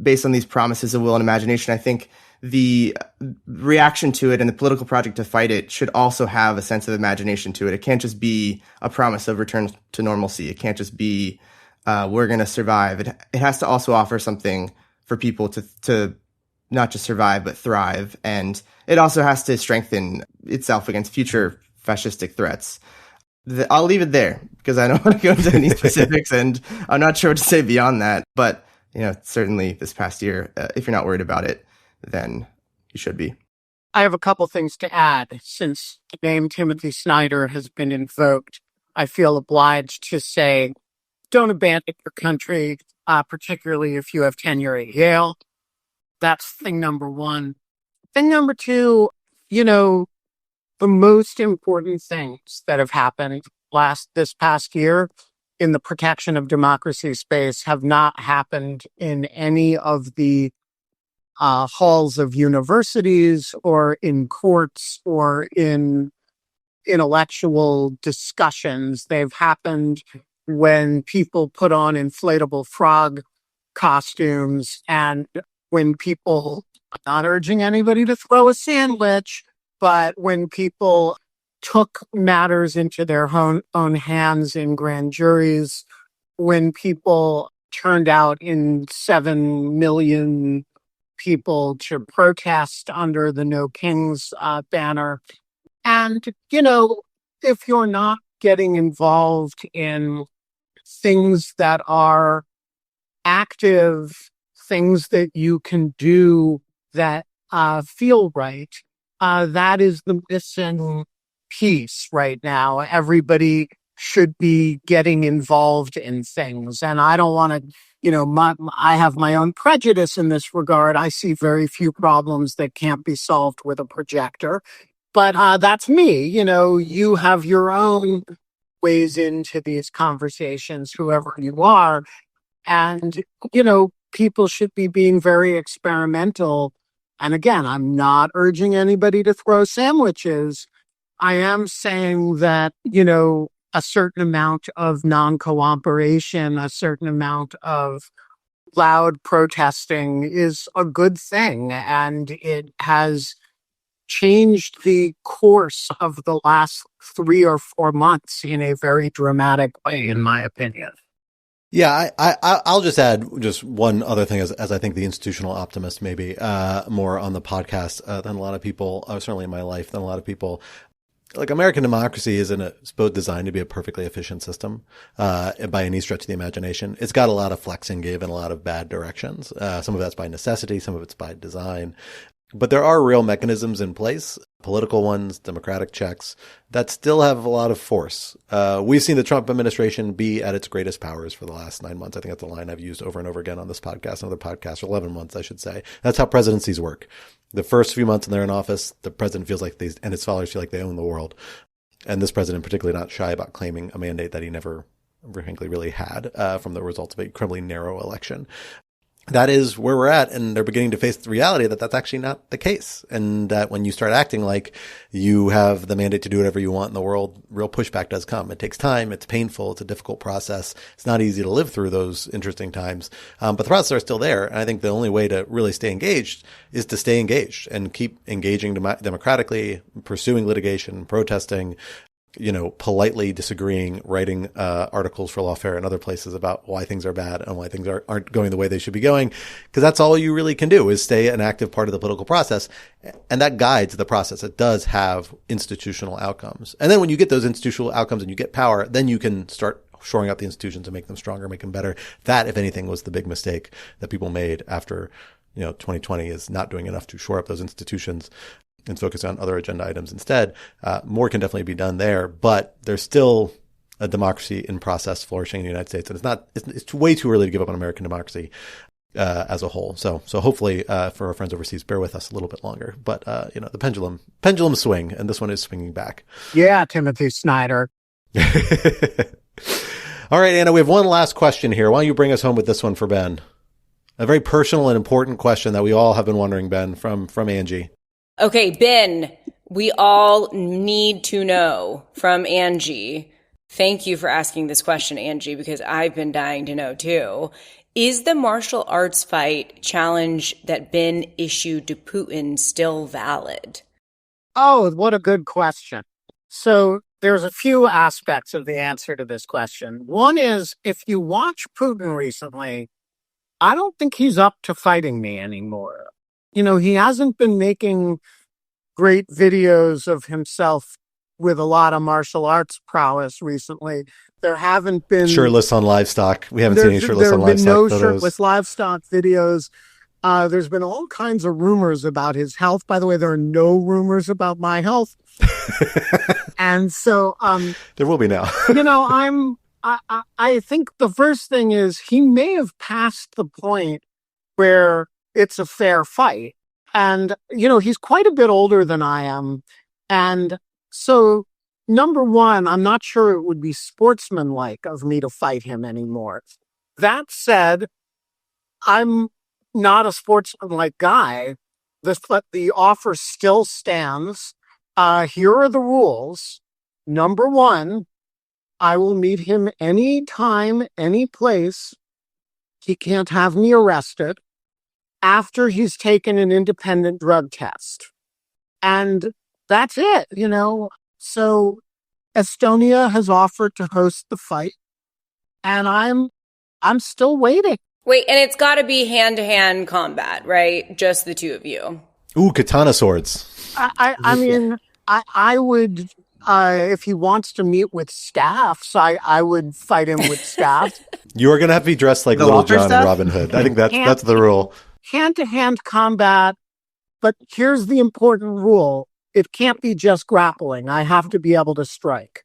based on these promises of will and imagination, I think the reaction to it and the political project to fight it should also have a sense of imagination to it. It can't just be a promise of return to normalcy. It can't just be we're going to survive. It has to also offer something for people to not just survive, but thrive. And it also has to strengthen itself against future fascistic threats. I'll leave it there because I don't want to go into any specifics, and I'm not sure what to say beyond that. But, certainly this past year, if you're not worried about it, then you should be. I have a couple things to add. Since the name Timothy Snyder has been invoked, I feel obliged to say, don't abandon your country, particularly if you have tenure at Yale. That's thing number one. Thing number two, the most important things that have happened this past year in the protection of democracy space have not happened in any of the halls of universities or in courts or in intellectual discussions. They've happened when people put on inflatable frog costumes and when people, I'm not urging anybody to throw a sandwich, but when people took matters into their own hands in grand juries, when people turned out in 7 million people to protest under the No Kings banner. And, if you're not getting involved in things that are active, things that you can do that feel right, that is the missing piece right now. Everybody should be getting involved in things. And I don't want to, I have my own prejudice in this regard. I see very few problems that can't be solved with a projector. But that's me. You have your own ways into these conversations, whoever you are. And, people should be being very experimental. And again, I'm not urging anybody to throw sandwiches, I am saying that, a certain amount of non-cooperation, a certain amount of loud protesting is a good thing. And it has changed the course of the last 3 or 4 months in a very dramatic way, in my opinion. Yeah, I'll just add just one other thing as I think the institutional optimist maybe more on the podcast than a lot of people, certainly in my life, than a lot of people. Like American democracy isn't supposed designed to be a perfectly efficient system by any stretch of the imagination. It's got a lot of flex and give in a lot of bad directions. Some of that's by necessity, some of it's by design. But there are real mechanisms in place, political ones, democratic checks, that still have a lot of force. We've seen the Trump administration be at its greatest powers for the last 9 months. I think that's a line I've used over and over again on this podcast, and other podcasts, or 11 months, I should say. That's how presidencies work. The first few months when they're in office, the president feels like and his followers feel like they own the world. And this president particularly not shy about claiming a mandate that he never, frankly, really had from the results of a incredibly narrow election. That is where we're at, and they're beginning to face the reality that that's actually not the case. And that when you start acting like you have the mandate to do whatever you want in the world, real pushback does come. It takes time. It's painful. It's a difficult process. It's not easy to live through those interesting times. But the processes are still there. And I think the only way to really stay engaged is to stay engaged and keep engaging democratically, pursuing litigation, protesting, politely disagreeing, writing articles for Lawfare and other places about why things are bad and why things aren't going the way they should be going. Because that's all you really can do, is stay an active part of the political process. And that guides the process. It does have institutional outcomes. And then when you get those institutional outcomes and you get power, then you can start shoring up the institutions and make them stronger, make them better. That, if anything, was the big mistake that people made after 2020, is not doing enough to shore up those institutions and focus on other agenda items instead. More can definitely be done there, but there's still a democracy in process flourishing in the United States. And it's way too early to give up on American democracy as a whole. So hopefully for our friends overseas, bear with us a little bit longer. But the pendulum swing, and this one is swinging back. Yeah, Timothy Snyder. All right, Anna, we have one last question here. Why don't you bring us home with this one for Ben? A very personal and important question that we all have been wondering, Ben, from Angie. Okay, Ben, we all need to know from Angie. Thank you for asking this question, Angie, because I've been dying to know too. Is the martial arts fight challenge that Ben issued to Putin still valid? Oh, what a good question. So there's a few aspects of the answer to this question. One is, if you watch Putin recently, I don't think he's up to fighting me anymore. He hasn't been making great videos of himself with a lot of martial arts prowess recently. There haven't been shirtless on livestock. We haven't seen any shirtless on livestock. There have been no photos. Shirtless livestock videos. There's been all kinds of rumors about his health. By the way, there are no rumors about my health. And so there will be now. I think the first thing is he may have passed the point where it's a fair fight. And, he's quite a bit older than I am. And so, number one, I'm not sure it would be sportsmanlike of me to fight him anymore. That said, I'm not a sportsmanlike guy. The offer still stands. Here are the rules. Number one, I will meet him anytime, any place. He can't have me arrested after he's taken an independent drug test. And that's it, So Estonia has offered to host the fight, and I'm still waiting. Wait, and it's got to be hand-to-hand combat, right? Just the two of you. Ooh, katana swords. I mean, I would, if he wants to meet with staffs, I would fight him with staff. You are going to have to be dressed like Little John and Robin Hood. I think that's the rule. Hand-to-hand combat, but here's the important rule. It can't be just grappling. I have to be able to strike.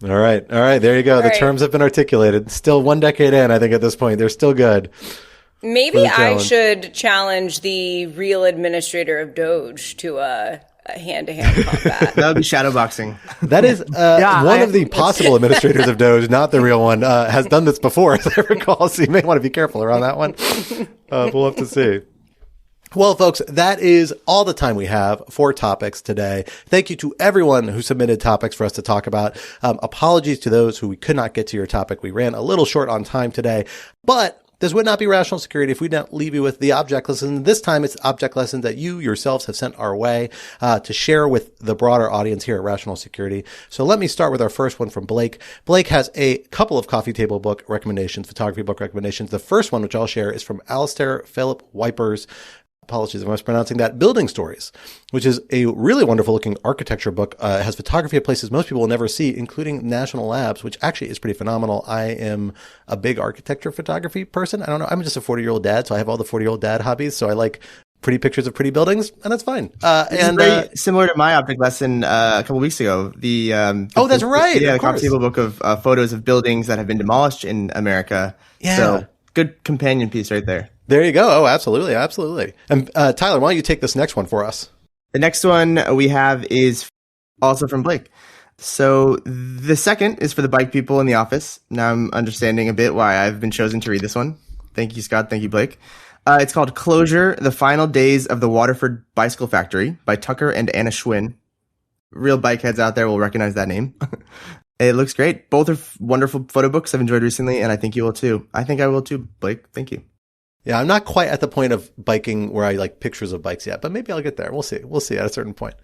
All right. There you go. The terms have been articulated. Still 1 decade in, I think at this point. They're still good. Maybe I should challenge the real administrator of Doge to a hand-to-hand combat. That would be shadowboxing. That is one of the possible administrators of Doge, not the real one, has done this before, as I recall. So you may want to be careful around that one. We'll have to see. Well, folks, that is all the time we have for topics today. Thank you to everyone who submitted topics for us to talk about. Apologies to those who we could not get to your topic. We ran a little short on time today, but this would not be Rational Security if we didn't leave you with the object lesson. This time it's object lessons that you yourselves have sent our way to share with the broader audience here at Rational Security. So let me start with our first one from Blake. Blake has a couple of coffee table book recommendations, photography book recommendations. The first one, which I'll share, is from Alistair Philip Wipers. Apologies if I'm mispronouncing that. Building Stories, which is a really wonderful looking architecture book. It has photography of places most people will never see, including national labs, which actually is pretty phenomenal. I am a big architecture photography person. I don't know. I'm just a 40-year-old dad, so I have all the 40-year-old dad hobbies. So I like pretty pictures of pretty buildings, and that's fine. And very similar to my object lesson a couple weeks ago. That's right. The coffee table book of photos of buildings that have been demolished in America. Yeah. So good companion piece right there. There you go. Oh, absolutely. Absolutely. And Tyler, why don't you take this next one for us? The next one we have is also from Blake. So the second is for the bike people in the office. Now I'm understanding a bit why I've been chosen to read this one. Thank you, Scott. Thank you, Blake. It's called Closure, The Final Days of the Waterford Bicycle Factory by Tucker and Anna Schwinn. Real bike heads out there will recognize that name. It looks great. Both are wonderful photo books I've enjoyed recently, and I think you will too. I think I will too, Blake. Thank you. Yeah, I'm not quite at the point of biking where I like pictures of bikes yet, but maybe I'll get there. We'll see. We'll see at a certain point.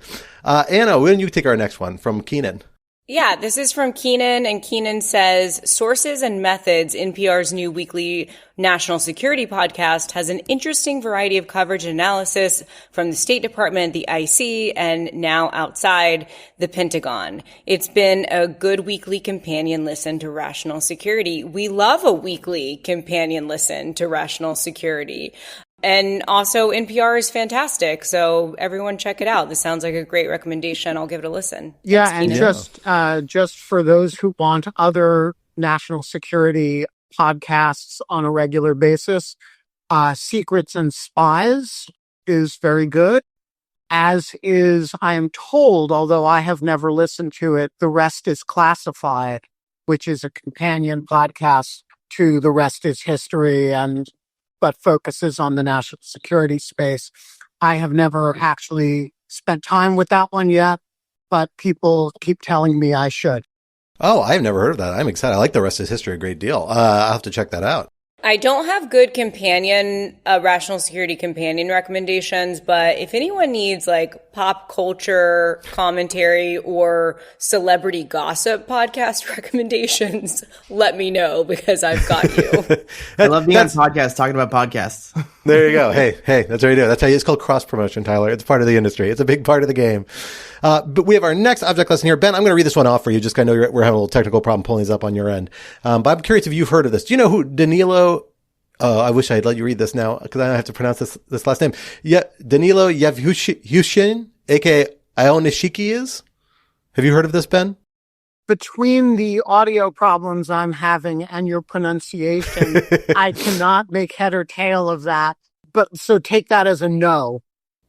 Anna, when you take our next one from Keenan. Yeah, this is from Keenan, and Keenan says, Sources and Methods, NPR's new weekly national security podcast, has an interesting variety of coverage and analysis from the State Department, the IC, and now outside the Pentagon. It's been a good weekly companion listen to Rational Security. We love a weekly companion listen to Rational Security. And also NPR is fantastic. So everyone check it out. This sounds like a great recommendation. I'll give it a listen. Yeah. Thanks, And just for those who want other national security podcasts on a regular basis, Secrets and Spies is very good, as is, I am told, although I have never listened to it, The Rest is Classified, which is a companion podcast to The Rest is History but focuses on the national security space. I have never actually spent time with that one yet, but people keep telling me I should. Oh, I've never heard of that. I'm excited. I like The Rest is History a great deal. I'll have to check that out. I don't have good Rational Security companion recommendations, but if anyone needs like pop culture commentary or celebrity gossip podcast recommendations, let me know because I've got you. I love being on podcasts, talking about podcasts. There you go. Hey, that's what you do. That's how it's called cross promotion, Tyler. It's part of the industry. It's a big part of the game. But we have our next object lesson here. Ben, I'm going to read this one off for you. Just 'cause I know we're having a little technical problem pulling these up on your end. But I'm curious if you've heard of this. Do you know who Danilo? Oh, I wish I'd let you read this now because I have to pronounce this last name. Yeah, Danilo Yevhushin, aka Ionishiki, is. Have you heard of this, Ben? Between the audio problems I'm having and your pronunciation, I cannot make head or tail of that. But so take that as a no.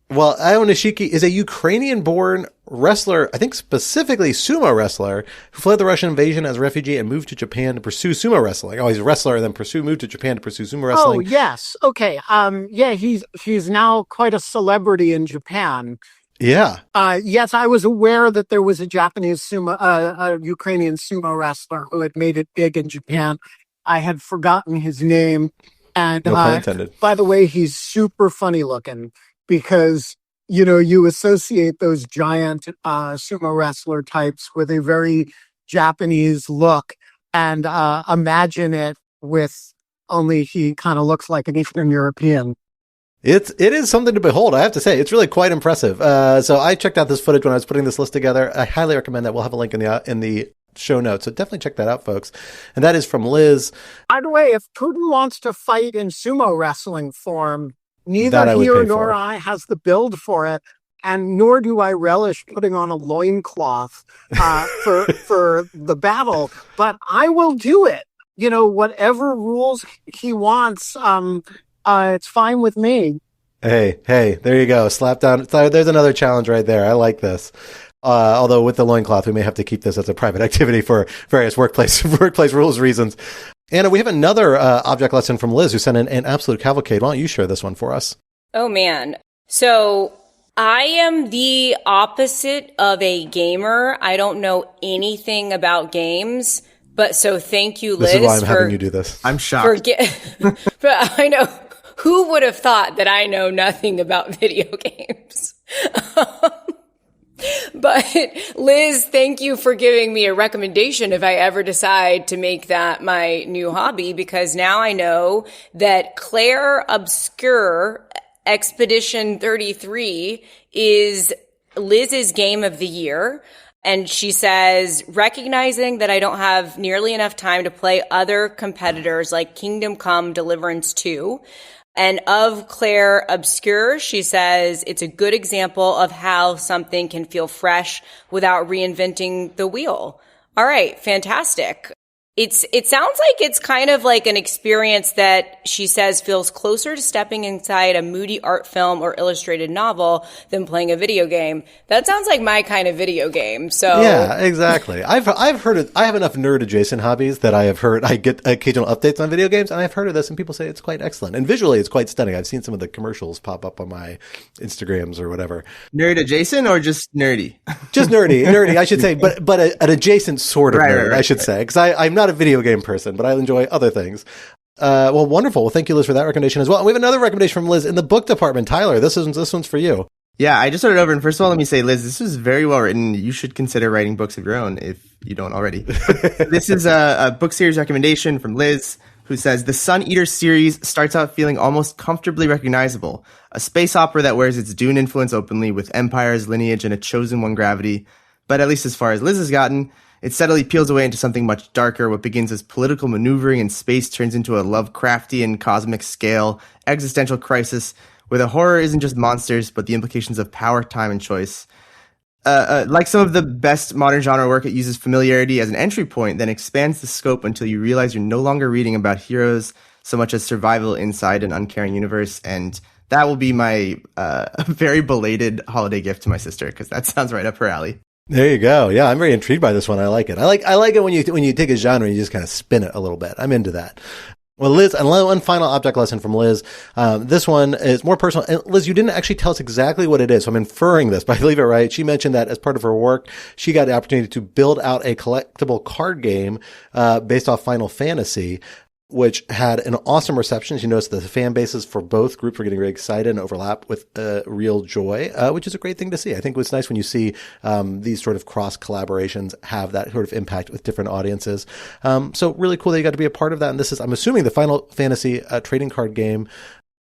Well, Ionishiki is a Ukrainian-born wrestler, I think specifically sumo wrestler, who fled the Russian invasion as a refugee and moved to Japan to pursue sumo wrestling. Oh, he's a wrestler and then moved to Japan to pursue sumo wrestling. Oh, yes. Okay. Yeah, he's now quite a celebrity in Japan. Yeah. Yes, I was aware that there was a Ukrainian sumo wrestler who had made it big in Japan. I had forgotten his name. And no pun intended. By the way, he's super funny looking because, you associate those giant sumo wrestler types with a very Japanese look and imagine it with only he kind of looks like an Eastern European. It is something to behold, I have to say. It's really quite impressive. So I checked out this footage when I was putting this list together. I highly recommend that. We'll have a link in the show notes. So definitely check that out, folks. And that is from Liz. By the way, if Putin wants to fight in sumo wrestling form, neither he nor I has the build for it. And nor do I relish putting on a loincloth for the battle. But I will do it. Whatever rules he wants, it's fine with me. Hey, there you go. Slap down. There's another challenge right there. I like this. Although with the loincloth, we may have to keep this as a private activity for various workplace rules reasons. Anna, we have another object lesson from Liz who sent in an absolute cavalcade. Why don't you share this one for us? Oh, man. So I am the opposite of a gamer. I don't know anything about games. But so thank you, Liz. This is why I'm having you do this. I'm shocked. But I know, who would have thought that I know nothing about video games? But Liz, thank you for giving me a recommendation if I ever decide to make that my new hobby, because now I know that Claire Obscure Expedition 33 is Liz's game of the year. And she says, recognizing that I don't have nearly enough time to play other competitors like Kingdom Come Deliverance 2. And of Claire Obscure, she says, it's a good example of how something can feel fresh without reinventing the wheel. All right, fantastic. It sounds like it's kind of like an experience that she says feels closer to stepping inside a moody art film or illustrated novel than playing a video game. That sounds like my kind of video game. So yeah, exactly. I've heard it. I have enough nerd adjacent hobbies that I have heard. I get occasional updates on video games, and I've heard of this, and people say it's quite excellent. And visually, it's quite stunning. I've seen some of the commercials pop up on my Instagrams or whatever. Nerd adjacent or just nerdy? Just nerdy, I should say, but an adjacent sort of nerd, I should say, because I'm not a video game person, but I enjoy other things. Well, wonderful. Well, thank you, Liz, for that recommendation as well. And we have another recommendation from Liz in the book department. Tyler, this one's for you. Yeah, I just started over, and first of all, let me say, Liz, this is very well written. You should consider writing books of your own if you don't already. This is a book series recommendation from Liz, who says, the Sun Eater series starts out feeling almost comfortably recognizable. A space opera that wears its Dune influence openly with Empire's lineage and a chosen one gravity. But at least as far as Liz has gotten, it steadily peels away into something much darker. What begins as political maneuvering in space turns into a Lovecraftian cosmic scale existential crisis where the horror isn't just monsters, but the implications of power, time, and choice. Like some of the best modern genre work, it uses familiarity as an entry point, then expands the scope until you realize you're no longer reading about heroes so much as survival inside an uncaring universe. And that will be my very belated holiday gift to my sister, because that sounds right up her alley. There you go. Yeah, I'm very intrigued by this one. I like it. I like it when you take a genre and you just kind of spin it a little bit. I'm into that. Well, Liz, and one final object lesson from Liz. This one is more personal. And Liz, you didn't actually tell us exactly what it is, so I'm inferring this, but I believe it right. She mentioned that as part of her work, she got the opportunity to build out a collectible card game based off Final Fantasy, which had an awesome reception. She noticed that the fan bases for both groups were getting really excited and overlap with real joy, which is a great thing to see. I think it's nice when you see these sort of cross collaborations have that sort of impact with different audiences. So really cool that you got to be a part of that. And this is, I'm assuming, the Final Fantasy trading card game.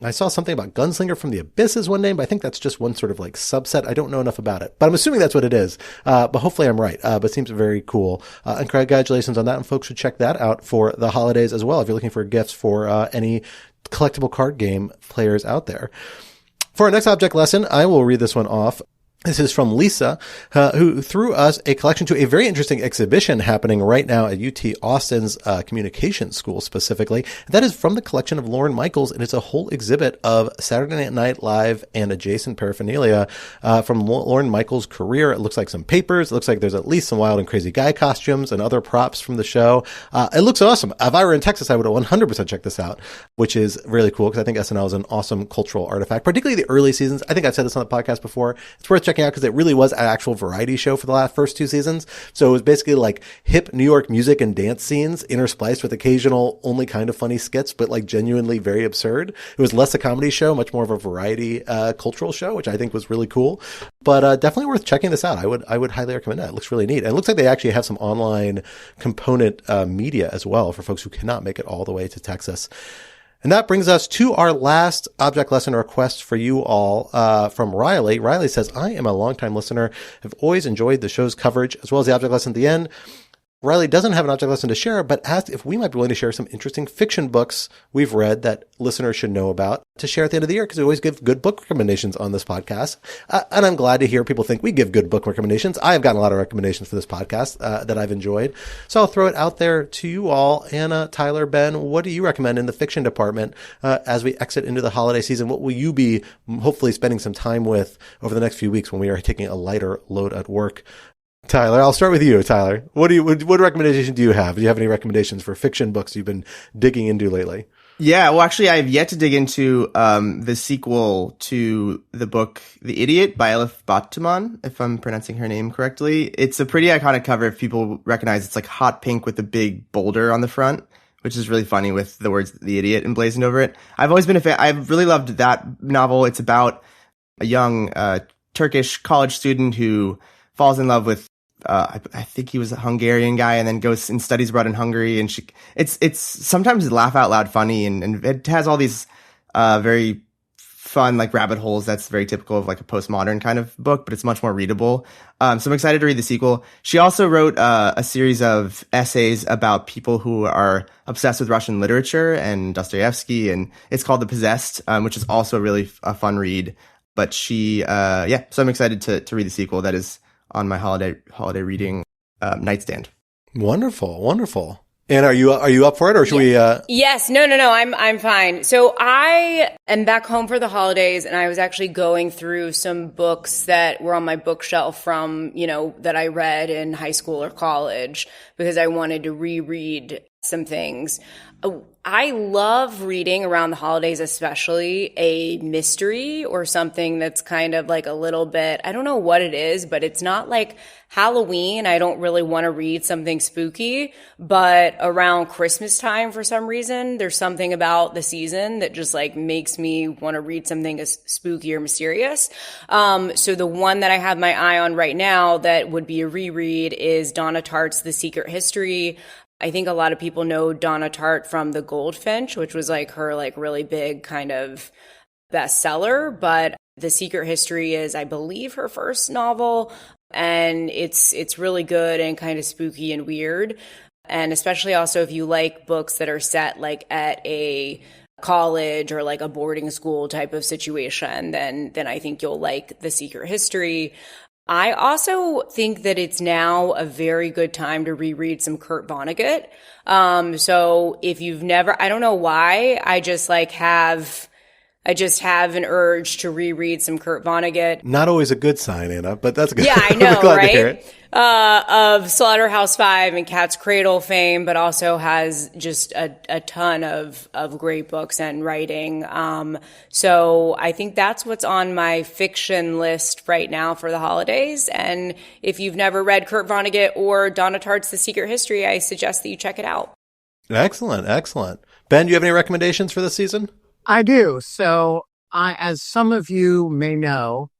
I saw something about Gunslinger from the Abyss as one name, but I think that's just one sort of like subset. I don't know enough about it, but I'm assuming that's what it is. But hopefully I'm right. But it seems very cool. And congratulations on that. And folks should check that out for the holidays as well, if you're looking for gifts for any collectible card game players out there. For our next object lesson, I will read this one off. This is from Lisa, who threw us a collection to a very interesting exhibition happening right now at UT Austin's Communications School specifically. That is from the collection of Lorne Michaels, and it's a whole exhibit of Saturday Night Live and adjacent paraphernalia from Lorne Michaels' career. It looks like some papers. It looks like there's at least some wild and crazy guy costumes and other props from the show. It looks awesome. If I were in Texas, I would 100% check this out, which is really cool because I think SNL is an awesome cultural artifact, particularly the early seasons. I think I've said this on the podcast before. It's worth checking out because it really was an actual variety show for the first two seasons. So it was basically like hip New York music and dance scenes interspliced with occasional only kind of funny skits, but like genuinely very absurd. It was less a comedy show, much more of a variety cultural show, which I think was really cool. But definitely worth checking this out. I would highly recommend that. It looks really neat. And it looks like they actually have some online component media as well for folks who cannot make it all the way to Texas. And that brings us to our last object lesson request for you all from Riley. Riley says, I am a longtime listener, have always enjoyed the show's coverage as well as the object lesson at the end. Riley doesn't have an object lesson to share, but asked if we might be willing to share some interesting fiction books we've read that listeners should know about to share at the end of the year, because we always give good book recommendations on this podcast. And I'm glad to hear people think we give good book recommendations. I have gotten a lot of recommendations for this podcast that I've enjoyed. So I'll throw it out there to you all. Anna, Tyler, Ben, what do you recommend in the fiction department as we exit into the holiday season? What will you be hopefully spending some time with over the next few weeks when we are taking a lighter load at work? Tyler, I'll start with you, Tyler. What recommendation do you have? Do you have any recommendations for fiction books you've been digging into lately? Yeah, well, actually, I've yet to dig into the sequel to the book The Idiot by Elif Batuman, if I'm pronouncing her name correctly. It's a pretty iconic cover if people recognize. It's like hot pink with a big boulder on the front, which is really funny with the words The Idiot emblazoned over it. I've always been a fan. I've really loved that novel. It's about a young Turkish college student who falls in love with I think he was a Hungarian guy, and then goes and studies abroad in Hungary. And it's sometimes laugh out loud funny, and it has all these very fun like rabbit holes that's very typical of like a postmodern kind of book, but it's much more readable. So I'm excited to read the sequel. She also wrote a series of essays about people who are obsessed with Russian literature and Dostoevsky, and it's called The Possessed, which is also really a fun read. But so I'm excited to read the sequel. That is on my holiday reading nightstand. Wonderful. And are you up for it, or should we? Yes. No. I'm fine. So I am back home for the holidays, and I was actually going through some books that were on my bookshelf from, that I read in high school or college, because I wanted to reread some things. I love reading around the holidays, especially a mystery or something that's kind of like a little bit, I don't know what it is, but it's not like Halloween. I don't really want to read something spooky, but around Christmas time, for some reason, there's something about the season that just like makes me want to read something as spooky or mysterious. So the one that I have my eye on right now that would be a reread is Donna Tartt's The Secret History. I think a lot of people know Donna Tartt from The Goldfinch, which was like her like really big kind of bestseller, but The Secret History is, I believe, her first novel, and it's really good and kind of spooky and weird. And especially also if you like books that are set like at a college or like a boarding school type of situation, then I think you'll like The Secret History. I also think that it's now a very good time to reread some Kurt Vonnegut. So if you've never, I don't know why, I just have an urge to reread some Kurt Vonnegut. Not always a good sign, Anna, but that's good. Yeah, I know, glad right? to hear it. Of Slaughterhouse-Five and Cat's Cradle fame, but also has just a ton of great books and writing. So I think that's what's on my fiction list right now for the holidays. And if you've never read Kurt Vonnegut or Donna Tartt's The Secret History, I suggest that you check it out. Excellent. Ben, do you have any recommendations for this season? I do. So as some of you may know,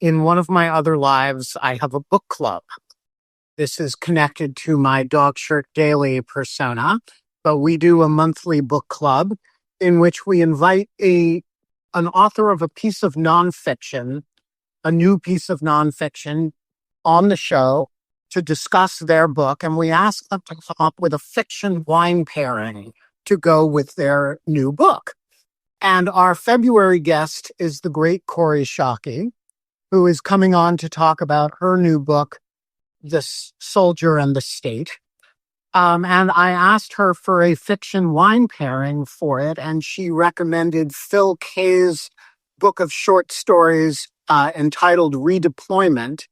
in one of my other lives, I have a book club. This is connected to my Dog Shirt Daily persona, but we do a monthly book club in which we invite an author of a piece of nonfiction, a new piece of nonfiction, on the show to discuss their book, and we ask them to come up with a fiction wine pairing to go with their new book. And our February guest is the great Kori Schake, who is coming on to talk about her new book, The Soldier and the State. And I asked her for a fiction wine pairing for it, and she recommended Phil Kaye's book of short stories entitled Redeployment,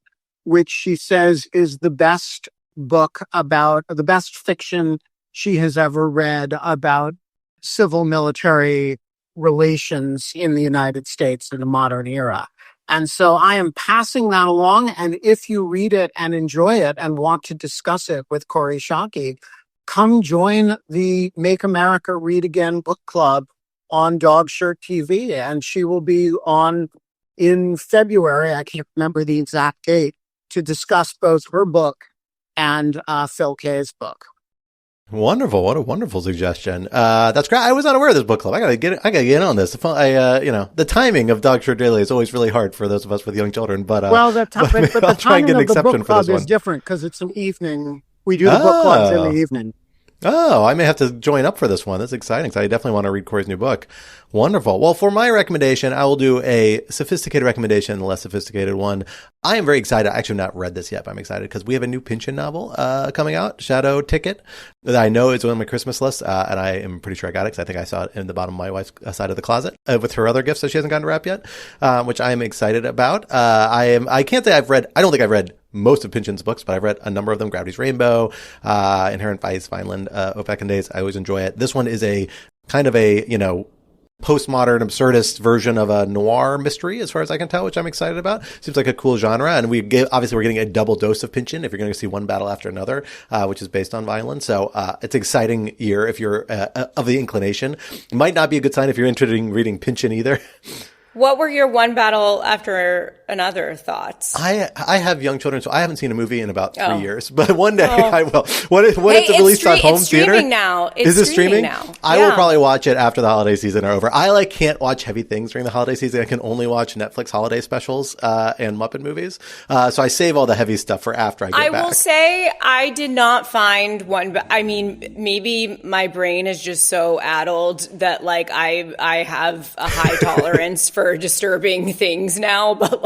which she says is the best book about, the best fiction she has ever read about civil-military relations in the United States in the modern era. And so I am passing that along. And if you read it and enjoy it and want to discuss it with Kori Schake, come join the Make America Read Again book club on Dog Shirt TV. And she will be on in February, I can't remember the exact date, to discuss both her book and Phil Kaye's book. Wonderful. What a wonderful suggestion. That's great. I was not aware of this book club. I gotta get in on this. The timing of Dog Shirt Daily is always really hard for those of us with young children, but the timing of the book club is different because it's an evening. We do the book clubs in the evening. Oh, I may have to join up for this one. That's exciting. So I definitely want to read Kori's new book. Wonderful. Well, for my recommendation, I will do a sophisticated recommendation, a less sophisticated one. I am very excited. I actually have not read this yet, but I'm excited because we have a new Pynchon novel coming out, Shadow Ticket, that I know is on my Christmas list, and I am pretty sure I got it because I think I saw it in the bottom of my wife's side of the closet with her other gifts that she hasn't gotten to wrap yet, which I am excited about. I can't say I don't think I've read most of Pynchon's books, but I've read a number of them. Gravity's Rainbow, Inherent Vice, Vineland, Opac and Days. I always enjoy it. This one is a kind of a, postmodern absurdist version of a noir mystery, as far as I can tell, which I'm excited about. Seems like a cool genre. And obviously we're getting a double dose of Pynchon if you're going to see one battle after another, which is based on violence. So it's an exciting year if you're of the inclination. It might not be a good sign if you're interested in reading Pynchon either. What were your one battle after another thoughts? I have young children, so I haven't seen a movie in about 3 years. But one day I will. When it's released on home theater, now. Is it streaming now? I will probably watch it after the holiday season are over. I can't watch heavy things during the holiday season. I can only watch Netflix holiday specials and Muppet movies. So I save all the heavy stuff for after I get back. I will say I did not find one. I mean, maybe my brain is just so addled that I have a high tolerance for disturbing things now, but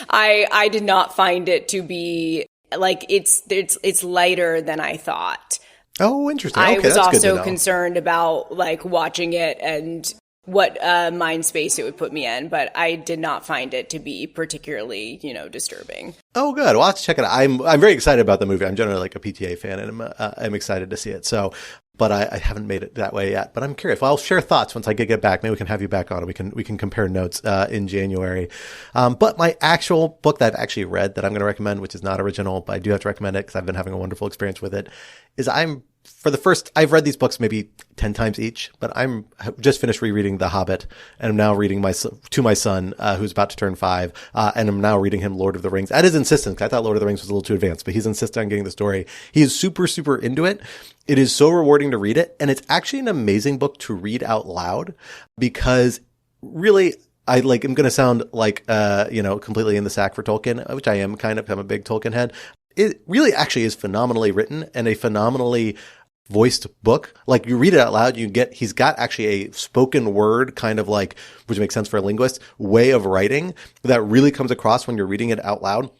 I did not find it to be it's lighter than I thought. Oh, interesting. I okay, was that's good to also know. concerned about watching it and what mind space it would put me in, but I did not find it to be particularly, disturbing. Oh, good. Well, I'll have to check it out. I'm very excited about the movie. I'm generally a PTA fan, and I'm excited to see it. So, but I haven't made it that way yet. But I'm curious. Well, I'll share thoughts once I get back. Maybe we can have you back on, and we can compare notes in January. But my actual book that I've actually read that I'm going to recommend, which is not original, but I do have to recommend it because I've been having a wonderful experience with it, is I've read these books maybe 10 times each, but I'm just finished rereading The Hobbit, and I'm now reading to my son, who's about to turn 5, and I'm now reading him Lord of the Rings at his insistence. I thought Lord of the Rings was a little too advanced, but he's insistent on getting the story. He is super, super into it. It is so rewarding to read it, and it's actually an amazing book to read out loud because really, I'm going to sound completely in the sack for Tolkien, which I am kind of. I'm a big Tolkien head. It really actually is phenomenally written and a phenomenally voiced book. You read it out loud, he's got actually a spoken word kind of which makes sense for a linguist, way of writing that really comes across when you're reading it out loud.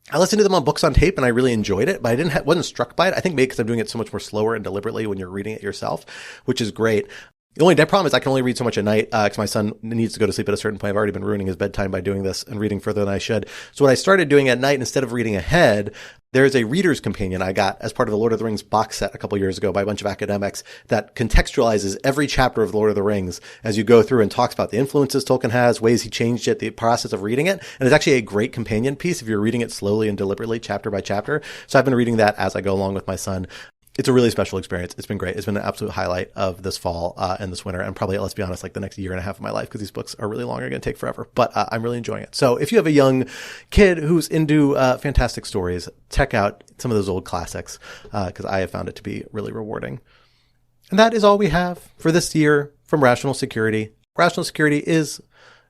I listened to them on books on tape and I really enjoyed it, but I wasn't struck by it. I think maybe because I'm doing it so much more slower and deliberately when you're reading it yourself, which is great. The only problem is I can only read so much at night because my son needs to go to sleep at a certain point. I've already been ruining his bedtime by doing this and reading further than I should. So what I started doing at night, instead of reading ahead, there's a reader's companion I got as part of the Lord of the Rings box set a couple years ago by a bunch of academics that contextualizes every chapter of Lord of the Rings as you go through and talks about the influences Tolkien has, ways he changed it, the process of reading it. And it's actually a great companion piece if you're reading it slowly and deliberately, chapter by chapter. So I've been reading that as I go along with my son. It's a really special experience. It's been great. It's been an absolute highlight of this fall and this winter, and probably, let's be honest, the next year and a half of my life, because these books are really long and going to take forever. But I'm really enjoying it. So if you have a young kid who's into fantastic stories, check out some of those old classics because I have found it to be really rewarding. And that is all we have for this year from Rational Security. Rational Security is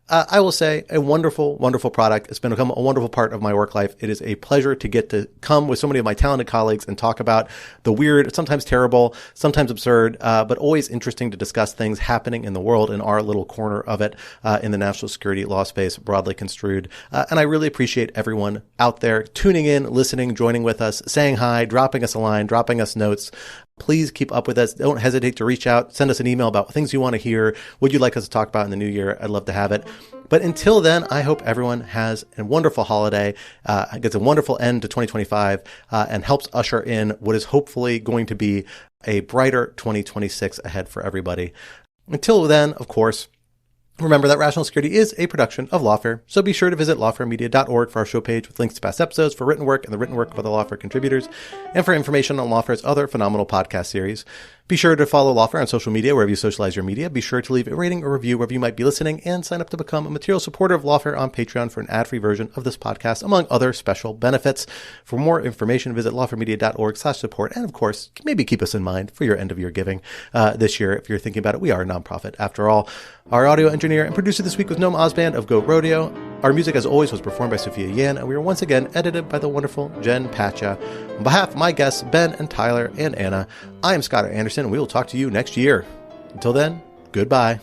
I will say, a wonderful, wonderful product. It's become a wonderful part of my work life. It is a pleasure to get to come with so many of my talented colleagues and talk about the weird, sometimes terrible, sometimes absurd, but always interesting to discuss things happening in the world in our little corner of it, in the national security law space, broadly construed. And I really appreciate everyone out there tuning in, listening, joining with us, saying hi, dropping us a line, dropping us notes. Please keep up with us. Don't hesitate to reach out. Send us an email about things you want to hear. Would you like us to talk about in the new year? I'd love to have it. But until then, I hope everyone has a wonderful holiday, gets a wonderful end to 2025, and helps usher in what is hopefully going to be a brighter 2026 ahead for everybody. Until then, of course, remember that Rational Security is a production of Lawfare, so be sure to visit lawfaremedia.org for our show page with links to past episodes, for written work and the written work of other Lawfare contributors, and for information on Lawfare's other phenomenal podcast series. Be sure to follow Lawfare on social media wherever you socialize your media. Be sure to leave a rating or review wherever you might be listening, and sign up to become a material supporter of Lawfare on Patreon for an ad-free version of this podcast, among other special benefits. For more information, visit lawfaremedia.org/support, and of course, maybe keep us in mind for your end-of-year giving this year. If you're thinking about it, we are a nonprofit after all. Our audio engineer and producer this week was Noam Osband of Go Rodeo. Our music, as always, was performed by Sophia Yan, and we were once again edited by the wonderful Jen Patcha. On behalf of my guests, Ben and Tyler and Anna, I am Scott Anderson, and we will talk to you next year. Until then, goodbye.